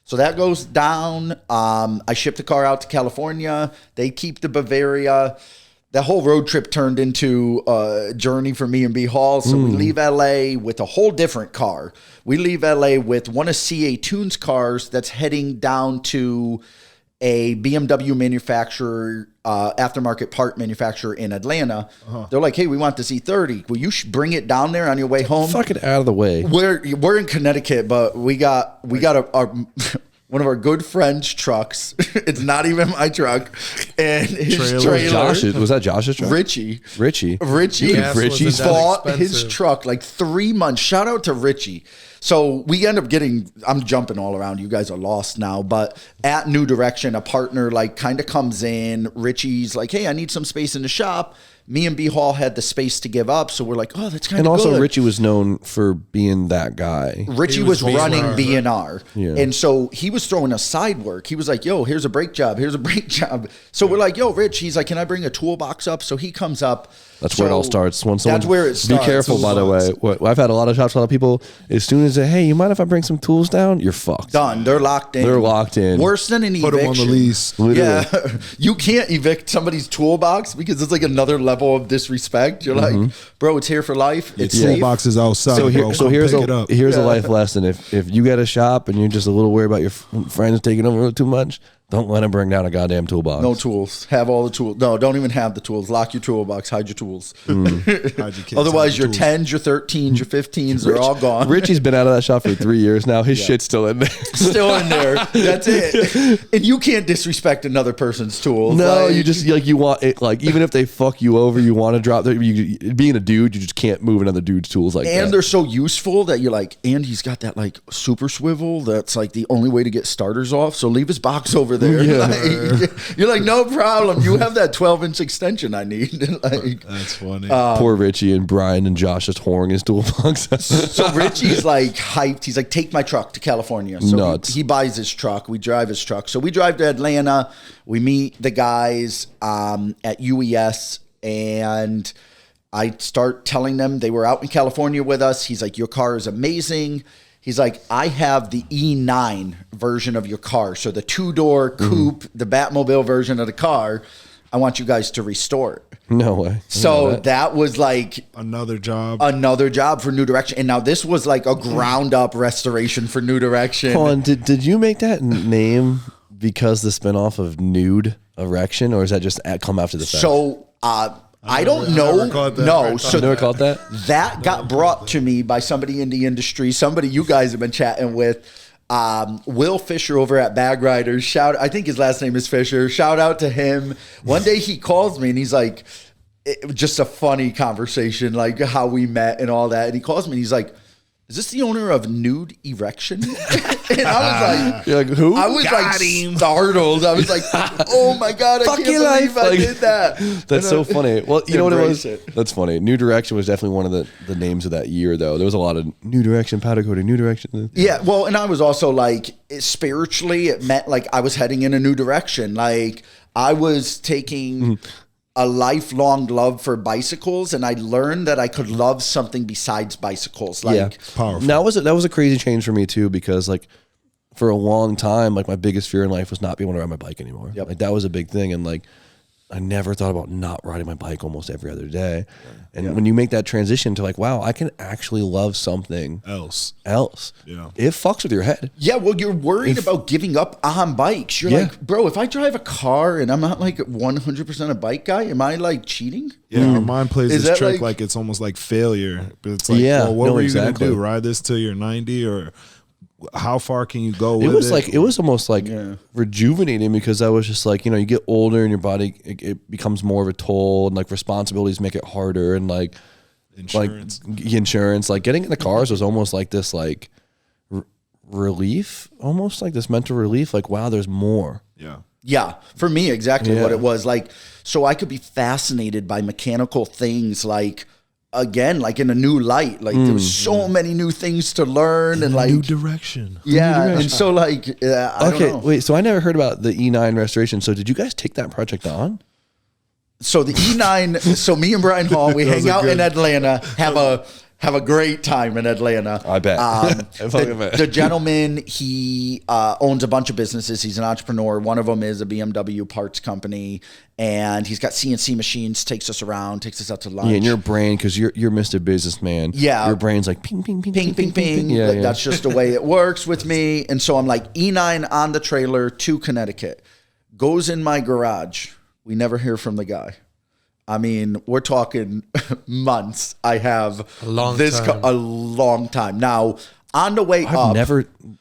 So that goes down. I ship the car out to California. They keep the Bavaria. The whole road trip turned into a journey for me and B Hall. So we leave LA with a whole different car. We leave LA with one of CA Tune's cars that's heading down to a BMW manufacturer, aftermarket part manufacturer in Atlanta. They're like, hey, we want this E30. Will you bring it down there on your way home?
Fuck it out of the way.
We're in Connecticut, but we got our one of our good friends' trucks. It's not even my truck, and his trailer.
Was that Josh's truck?
Richie.
Richie.
Gas
Richie's
wasn't that
Bought his
expensive.
truck like 3 months. Shout out to Richie. So we end up getting, I'm jumping all around. You guys are lost now, but at New Direction, a partner like kind of comes in. Richie's like, hey, I need some space in the shop. Me and B Hall had the space to give up. So we're like, oh, that's kind
And
of good.
also, Richie was known for being that guy.
Richie
He
was
was
running
B&R.
B&R.
Yeah.
And so he was throwing us side work. He was like, yo, here's a brake job. Here's a brake job. So we're like, yo, Rich, he's like, can I bring a toolbox up? So he comes up.
That's where it all starts. When someone,
That's where it starts.
Be careful, by the way. I've had a lot of shops, a lot of people, as soon as they, hey, you mind if I bring some tools down? You're fucked.
Done. They're locked in.
They're locked in.
Worse than an
Put
eviction.
him on the lease.
Literally.
Yeah. You can't evict somebody's toolbox because it's like another level of disrespect. You're like, bro, it's here for life. It's
Your
safe.
toolbox is outside, bro.
So
Come
here's
pick it up.
a life lesson. If you get a shop and you're just a little worried about your friends taking over too much, Don't let him bring down a goddamn toolbox.
No tools. Have all the tools. No, don't even have the tools. Lock your toolbox. Hide your tools.
Hide your kids,
Otherwise,
hide
your
tools.
10s, your 13s, your 15s, they're all gone.
Richie's been out of that shop for 3 years now. His shit's still in there.
Still in there. That's it. And you can't disrespect another person's tools.
No,
Like,
you just like you want it. Like even if they fuck you over, you want to drop. Being a dude, you just can't move another dude's tools like that.
And they're so useful that you're like, and he's got that like super swivel. That's like the only way to get starters off. So leave his box over there.
Yeah.
Like, you're like, no problem. You have that 12-inch extension I need. Like,
That's funny.
Poor Richie and Brian and Josh just whoring his toolbox.
so Richie's like hyped. He's like, take my truck to California. So
Nuts.
he buys his truck. We drive his truck. So we drive to Atlanta. We meet the guys at UES, and I start telling them they were out in California with us. He's like, your car is amazing. He's like, I have the E9 version of your car. So the 2-door coupe, the Batmobile version of the car. I want you guys to restore it.
No way.
So that was like
Another job.
another job for New Direction. And now this was like a ground up restoration for New Direction.
Hold on, did you make that name because the spinoff of Nude Erection, or is that just come after the fact?
So I don't know.
never caught that.
No,
I
so
you never caught that?
that got brought to me by somebody in the industry, somebody you guys have been chatting with. Will Fisher over at Bag Riders. I think his last name is Fisher. Shout out to him. One day he calls me and he's like, it was just a funny conversation, like how we met and all that. And he calls me and he's like, is this the owner of Nude Erection? And I was like,
You're like, who?
I was like startled. I was like, oh my God, I
Fuck
can't
your
believe
life.
I
Like,
did that.
That's so funny. Well, you know what it was?
Embrace it.
That's funny. New Direction was definitely one of the names of that year, though. There was a lot of New Direction, powder coating, New Direction.
Yeah, well, and I was also like, spiritually, it meant like I was heading in a new direction. Like I was taking a lifelong love for bicycles, and I learned that I could love something besides bicycles. Like,
Powerful.
That was a crazy change for me too, because like for a long time, like my biggest fear in life was not being able to ride my bike anymore.
Yep.
Like that was a big thing, and like I never thought about not riding my bike almost every other day. And when you make that transition to like, wow, I can actually love something
else. Yeah.
it fucks with your head.
yeah, well, you're worried about giving up on bikes. You're
Yeah.
like, bro, if I drive a car and I'm not like 100% a bike guy, am I like cheating?
Yeah, our mind plays
Is
this
that
trick
like-
like it's almost like failure. But it's like,
Yeah,
well, what
no,
were you
exactly.
going to do? Ride this till you're 90, or how far can you go
It
with
was like it was almost like
Yeah.
rejuvenating, because I was just like, you get older and your body it becomes more of a toll, and like responsibilities make it harder, and like
insurance.
insurance, like getting in the cars was almost like this like relief, almost like this mental relief, like wow, there's more.
Yeah.
Yeah, for me, exactly
Yeah.
what it was. Like, so I could be fascinated by mechanical things, like, again, like in a new light. Like, there was so many new things to learn, and like,
New direction.
yeah, and so like, I don't know.
Wait, so I never heard about the E9 restoration. So did you guys take that project on?
So the E9, so me and Brian Hall, we hang out in Atlanta, have a great time in Atlanta.
I bet. fucking bet.
The gentleman, he owns a bunch of businesses. He's an entrepreneur. One of them is a BMW parts company, and he's got CNC machines. Takes us around, takes us out to lunch.
Yeah, and your brain, because you're Mr. Businessman.
Yeah.
your brain's like ping, ping, ping,
ping, ping, ping.
Yeah,
Like,
yeah.
that's just the way it works with me. And so I'm like, E9 on the trailer to Connecticut. Goes in my garage. We never hear from the guy. I mean, we're talking months. I have
A long time.
a long time. Now, on the way up,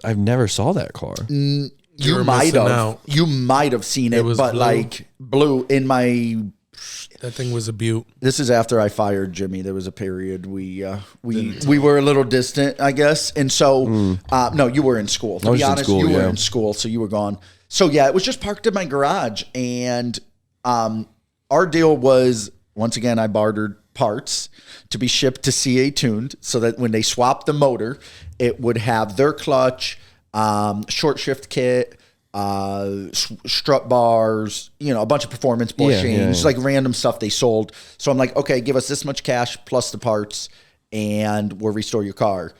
I've never saw that car.
you
You're
might
missing
have
out.
you might have seen it,
was
but
blue.
like blue in my.
That thing was a beaut.
This is after I fired Jimmy. There was a period we were a little distant, I guess, and so no, you were in school. To
was
be
in
honest,
school,
you were
yeah.
in school, so you were gone. So yeah, it was just parked in my garage, and our deal was, once again, I bartered parts to be shipped to CA Tuned, so that when they swapped the motor, it would have their clutch, short shift kit, strut bars, a bunch of performance bushings,
yeah.
like random stuff they sold. So I'm like, okay, give us this much cash plus the parts, and we'll restore your car.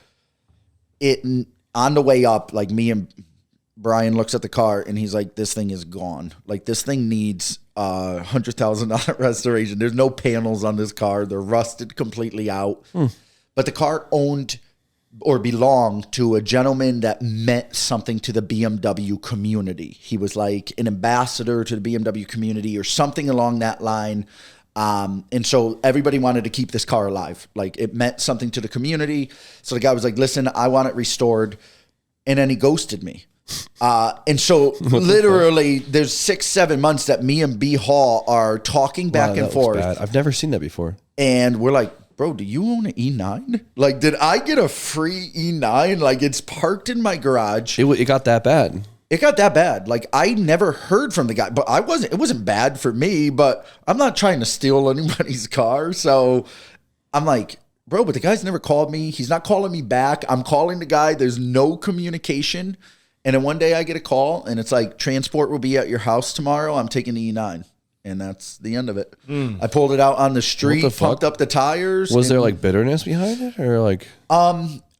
On the way up, like, me and Brian looks at the car and he's like, this thing is gone. Like, this thing needs $100,000 restoration. There's no panels on this car. They're rusted completely out. But the car owned or belonged to a gentleman that meant something to the BMW community. He was like an ambassador to the BMW community or something along that line. And so everybody wanted to keep this car alive. Like it meant something to the community. So the guy was like, listen, I want it restored. And then he ghosted me. And so literally there's 6-7 months that me and B Hall are talking back and forth.
Bad. I've never seen that before.
And we're like, bro, do you own an E9? Like, did I get a free E9? Like, it's parked in my garage.
It got that bad.
It got that bad. Like, I never heard from the guy, but it wasn't bad for me, but I'm not trying to steal anybody's car. So I'm like, bro, but the guy's never called me. He's not calling me back. I'm calling the guy. There's no communication. And then one day I get a call and it's like, transport will be at your house tomorrow. I'm taking the E9. And that's the end of it. I pulled it out on the street, pumped up the tires.
Was there like bitterness behind it or like?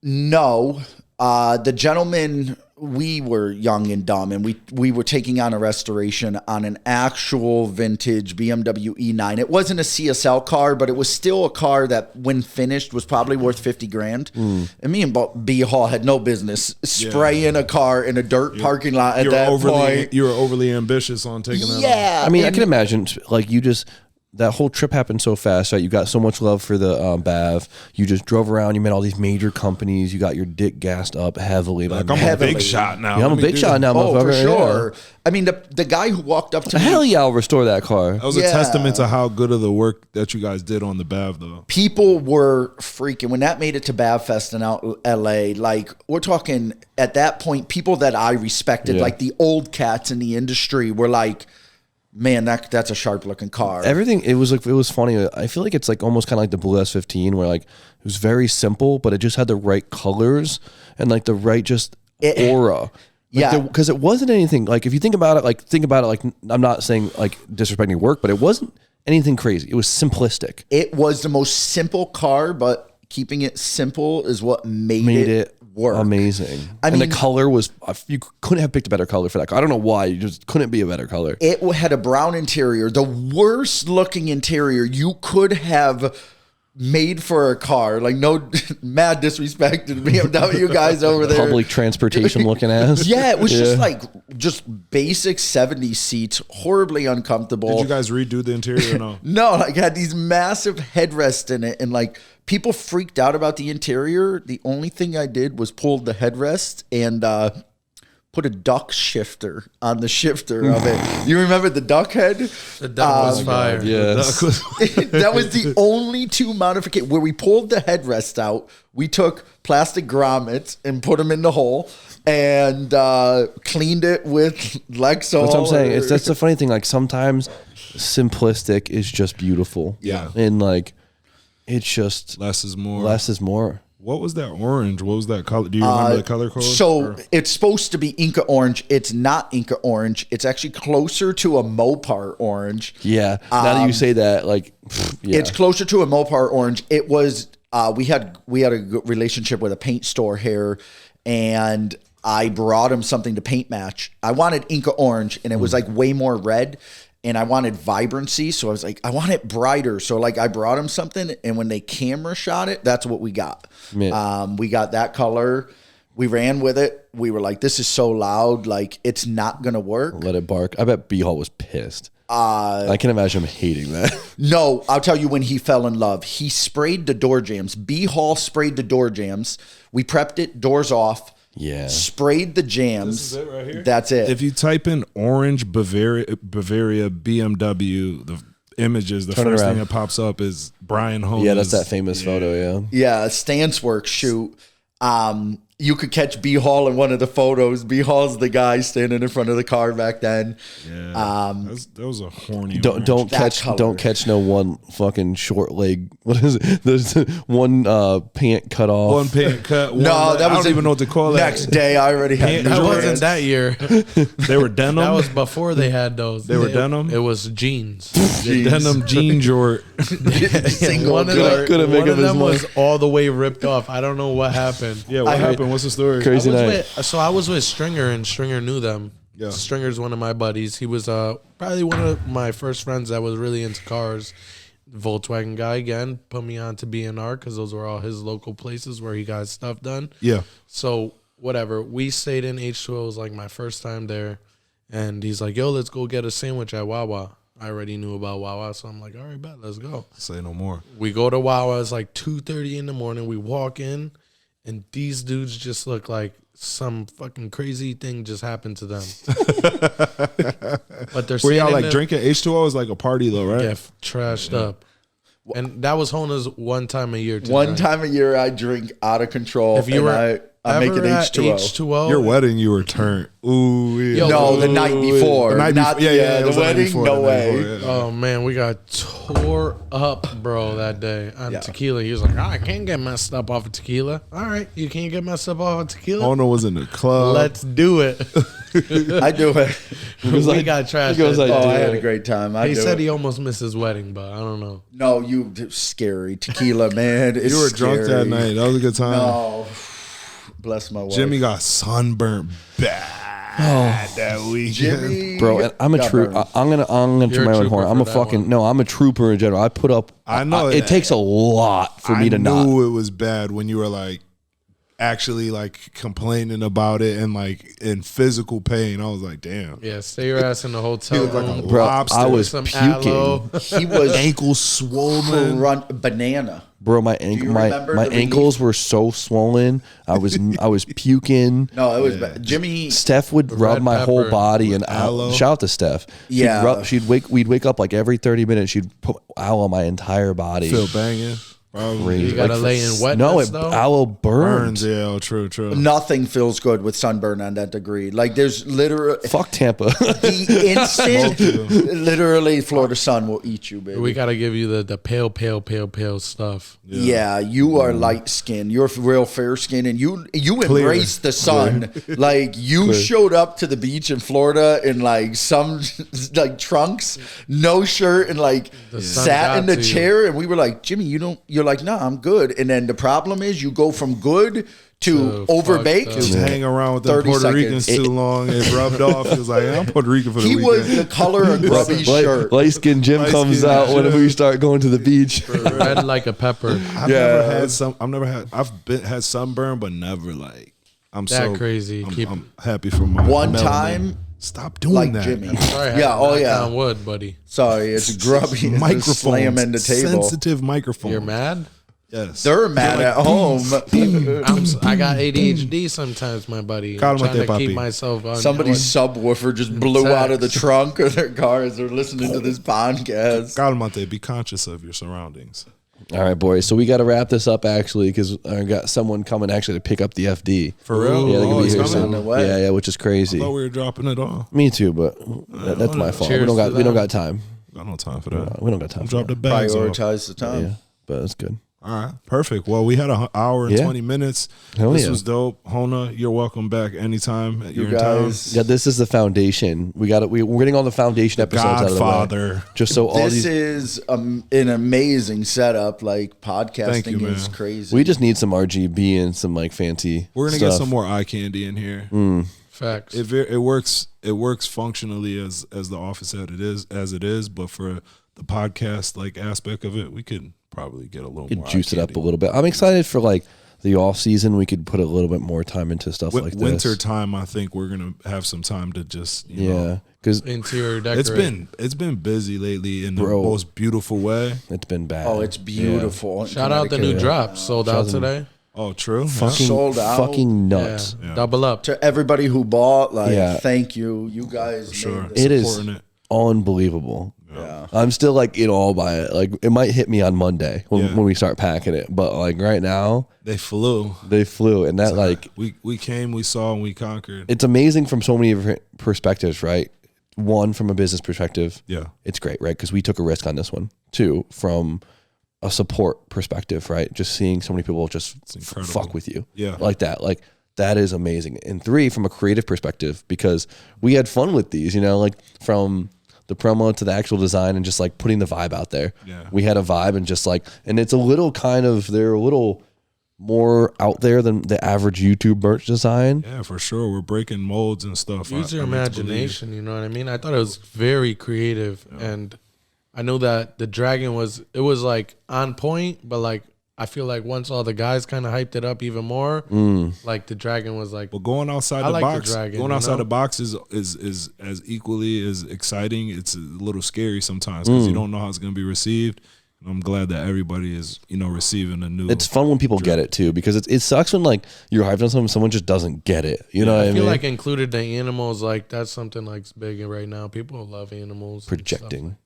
No. The gentleman, we were young and dumb, and we were taking on a restoration on an actual vintage BMW E9. It wasn't a CSL car, but it was still a car that, when finished, was probably worth $50,000. And me and B Hall had no business spraying a car in a dirt parking lot at that point.
You were overly ambitious on taking that.
Yeah,
I mean, I can imagine like that whole trip happened so fast, right? You got so much love for the BAV. You just drove around. You met all these major companies. You got your dick gassed up heavily.
Like, I'm a big shot now.
Yeah, I'm a big shot now,
Oh, for
motherfucker.
sure.
Yeah.
I mean, the guy who walked up to me.
Hell yeah, I'll restore that car.
That was a testament to how good of the work that you guys did on the BAV, though.
People were freaking when that made it to BAV Fest in out LA. Like, we're talking at that point, people that I respected, like the old cats in the industry, were like, man, that's a sharp looking car.
Everything, it was funny. I feel like it's like almost kind of like the Blue S15, where like it was very simple, but it just had the right colors and like the right aura. Like
yeah,
because it wasn't anything like, if you think about it, like I'm not saying like disrespecting your work, but it wasn't anything crazy. It was simplistic.
It was the most simple car, but keeping it simple is what made it work.
Amazing.
I
mean,
mean,
the color was, you couldn't have picked a better color for that car. I don't know why. You just couldn't be a better color.
it had a brown interior, the worst looking interior you could have made for a car. Like, no mad disrespect to the BMW guys over there.
Public transportation looking ass.
Yeah, it was just basic 70 seats, horribly uncomfortable.
Did you guys redo the interior or no?
No, like, had these massive headrests in it, and like people freaked out about the interior. The only thing I did was pulled the headrest and put a duck shifter on the shifter of it. You remember the duck head?
The duck was fire.
Yes.
That was the only two modifications where we pulled the headrest out. We took plastic grommets and put them in the hole and cleaned it with Lexol.
That's what I'm saying. That's the funny thing. Like, sometimes simplistic is just beautiful.
Yeah.
And like, it's just
Less is more.
less is more.
What was that orange? What was that color? Do you remember the color code?
So it's supposed to be Inca orange. It's not Inca orange. It's actually closer to a Mopar orange.
Yeah. Now that you say that, like, yeah.
It's closer to a Mopar orange. It was we had a good relationship with a paint store here, and I brought him something to paint match. I wanted Inca orange, and it was like way more red. And I wanted vibrancy, so I was like, I want it brighter. So like, I brought him something, and when they camera shot it, that's what we got. We got that color. We ran with it. We were like, this is so loud, like, it's not gonna work.
Let it bark. I bet B Hall was pissed. I can imagine him hating that.
No, I'll tell you when he fell in love. He sprayed the door jams. B Hall sprayed the door jams. We prepped it, doors off.
Yeah.
Sprayed the jams.
This is it right here?
That's it.
If you type in orange Bavaria BMW, the images, the first thing that pops up is Brian Holmes.
Yeah, that's that famous photo, yeah.
Yeah, stance work shoot. You could catch B Hall in one of the photos. B Hall's the guy standing in front of the car back then.
Yeah, that was a horny.
Don't catch no one fucking short leg. What is it? There's one pant cut off.
One pant cut.
No, that was
I don't even know what to call that.
Next day, I already had.
That wasn't that year.
They were denim.
That was before they had those.
They were denim?
It was jeans.
Denim jean jort.
Single.
One of them was all the way ripped off. I don't know what happened.
Yeah, what happened? What's the story?
Crazy night.
I was with Stringer, and Stringer knew them.
Yeah.
Stringer's one of my buddies. He was probably one of my first friends that was really into cars. Volkswagen guy again put me on to B&R because those were all his local places where he got stuff done.
Yeah.
So whatever, we stayed in H2O. It was like my first time there, and he's like, "Yo, let's go get a sandwich at Wawa." I already knew about Wawa, so I'm like, "All right, bet, let's go."
Say no more.
We go to Wawa. It's like 2:30 in the morning. We walk in, and these dudes just look like some fucking crazy thing just happened to them. But they're
Were y'all like
there,
drinking H2O? Is like a party though, right?
yeah, trashed up. And that was Hona's one time a year.
One
drink.
time a year, I drink out of control.
If you were
I make it
ever at
H2O.
H2O,
Your wedding, you were turned. Ooh, yeah.
Yo,
No, the night before.
The night
Not
before. Yeah, it
the
was the night
wedding.
before,
No
the night
way.
before, yeah.
Oh man, we got tore up, bro, that day on
Yeah.
tequila. He was like, I can't get messed up off of tequila. All right, you can't get messed up off of tequila.
Ono was in the club.
Let's do it.
I do it.
We got trashed.
he goes
that
like,
Oh,
day.
I had a great time.
He said he almost missed his wedding, but I don't know.
No, you scary tequila, man. It's
You were drunk that
scary.
night. That was a good time.
No, bless my wife.
Jimmy got sunburnt bad that week.
Jimmy,
Bro, and I'm a
got
trooper.
burned.
I'm gonna
You're
to my
a
own
trooper
horn. I'm
for
a
that
fucking
one.
no. I'm a trooper in general. I put up.
I know
It
that.
takes a lot for me
I
to
knew
not.
it was bad when you were like actually like complaining about it and like in physical pain. I was like, damn.
Yeah, stay your ass in the hotel
looked like a
room.
Bro,
lobster.
I was
Some
puking.
aloe.
He was
Ankle swollen.
banana.
Bro, my
you
my
remember the
ankles were so swollen. I was puking.
No, it was bad. Jimmy.
Steph would rub
red
my whole
pepper
body and
aloe.
shout out to Steph.
Yeah.
We'd wake up like every 30 minutes. She'd put aloe on my entire body.
Feel banging. Probably.
You gotta
Like,
lay in wetness,
No,
though.
aloe burns.
Burns. Yeah, true.
Nothing feels good with sunburn on that degree. Like there's literally
Fuck Tampa.
the instant, literally Florida sun will eat you, baby.
We gotta give you the pale stuff.
Yeah, you are light skinned. You're real fair skinned, and you embrace the sun. Like you showed up to the beach in Florida in like some like trunks, no shirt, and like
sun
sat in
got
the
to you.
chair. And we were like, Jimmy, you're like, nah, I'm good. And then the problem is, you go from good to
fucked
overbaked.
up.
Just hang around with the
30
Puerto
seconds.
Ricans too long. It rubbed off. He was like, I'm Puerto Rican for the
He
weekend.
was the color of Grubby's shirt.
Light skin Jim
Light
comes
skin
out
Jim.
whenever we start going to the beach.
Red like a pepper.
I've had sunburn, but never like I'm
That
so
crazy.
I'm happy for my
One
melanin.
time,
Stop doing
like
that.
Jimmy.
Sorry, I had
Yeah,
to
oh
knock
yeah.
down wood, buddy.
Sorry, it's Grubby.
Microphone.
Slam in the table.
Sensitive microphone.
You're mad?
Yes.
They're mad at home.
I got ADHD sometimes, my buddy. I'm trying to
Cálmate,
keep
papi.
myself on.
Somebody's subwoofer just blew out of the
Text.
trunk of their car as they're listening to this podcast.
Cálmate. Be conscious of your surroundings.
All right, boys. So we got to wrap this up actually because I got someone coming actually to pick up the FD.
For real?
Yeah, they're gonna be
he's
here
coming?
soon.
On the way.
Yeah, which is crazy.
I thought we were dropping it off.
Me too, but that's my fault.
Cheers to
We don't
them.
got time.
Got no time for that.
We don't got time.
Drop
For
the
that.
bags off.
Prioritize the time.
Yeah, but it's good.
All right, perfect. Well, we had an hour and
Yeah.
20 minutes.
Hell
This
yeah.
was dope. Hona, you're welcome back anytime
You
you're in town.
guys,
Yeah, this is the foundation. We're getting all the foundation episodes out of the way.
Godfather.
Just so all
this
these.
is an amazing setup. Like
Thank you,
podcasting
man.
is crazy.
We just need some RGB and some like fancy.
We're gonna
stuff.
get some more eye candy in here.
Facts.
It works. It works functionally as the office as it is. But for the podcast like aspect of it, we could probably get a little
Could
more.
juice it up a little bit. I'm excited for like the off season. We could put a little bit more time into stuff like this.
Winter time, I think we're gonna have some time to just you know,
Yeah, because
Interior decorating.
it's been busy lately in the
Bro.
most beautiful way.
it's been bad.
Oh, it's beautiful. in
Shout out the new
Connecticut.
drop. Sold out today.
Oh, true.
fucking
sold out.
fucking
Yeah.
nuts.
Double up.
To everybody who bought, like,
Yeah.
thank you. You guys,
Sure.
made this.
It is
Supporting it.
unbelievable.
Yeah.
I'm still like in awe by it. Like it might hit me on Monday when we start packing it, but like right now
They flew.
they flew, and that like
We came, we saw, and we conquered.
it's amazing from so many different perspectives, right? One, from a business perspective,
Yeah.
it's great, right? Because we took a risk on this one. Two, from a support perspective, right? Just seeing so many people just
incredible.
fuck with you,
Yeah.
like that is amazing. And three, from a creative perspective, because we had fun with these, you know, like from the promo to the actual design and just like putting the vibe out there.
Yeah.
We had a vibe and just like, and it's a little kind of, they're a little more out there than the average YouTube merch design.
Yeah, for sure. We're breaking molds and stuff.
Use your
I like to believe.
imagination. You know what I mean? I thought it was very creative and I know that the Dragon was like on point, but like I feel like once all the guys kind of hyped it up even more, like the Dragon was like.
But going outside the box, the box is as equally as exciting. It's a little scary sometimes because you don't know how it's going to be received. I'm glad that everybody is, receiving a new.
It's fun when people get it too, because it sucks when like you're hyped on something, someone just doesn't get it. You know what I mean?
I feel like included the animals, like that's something like big right now. People love animals.
Projecting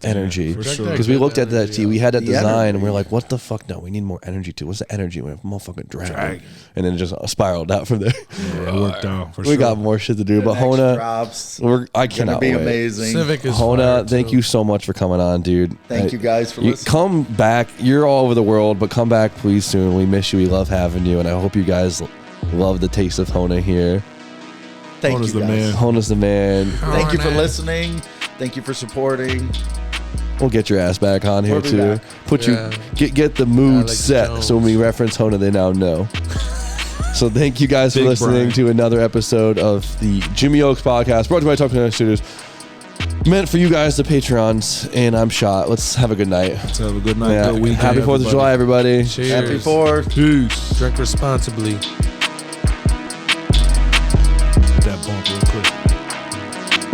energy,
because we looked at that. We had that design, and we are like, "What the fuck? No, we need more energy too. What's the energy? We have a motherfucking dragon." And then it just spiraled out from there.
Yeah, it worked out.
We got more shit to do, but Hona, I cannot
be
wait.
Amazing.
Civic is
Hona, thank you so much for coming on, dude.
Thank you guys for listening.
Come back. You're all over the world, but come back please soon. We miss you. We love having you, and I hope you guys love the taste of Hona here.
Thank you, guys.
Hona's the man.
Thank you for listening. Thank you for supporting.
We'll get your ass back on here too.
Back.
Get the mood
Alex
set,
Jones.
so when we reference Hona, they now know. So thank you guys for listening to another episode of the Jimmy Oaks podcast, brought to you by Talk Studios. Meant for you guys, the Patreons, and I'm Shot. Let's have a good night.
Let's have a good night. Good weekend,
Happy 4th of July, everybody.
Cheers.
Happy 4th.
Peace.
Drink responsibly.
That bump real quick.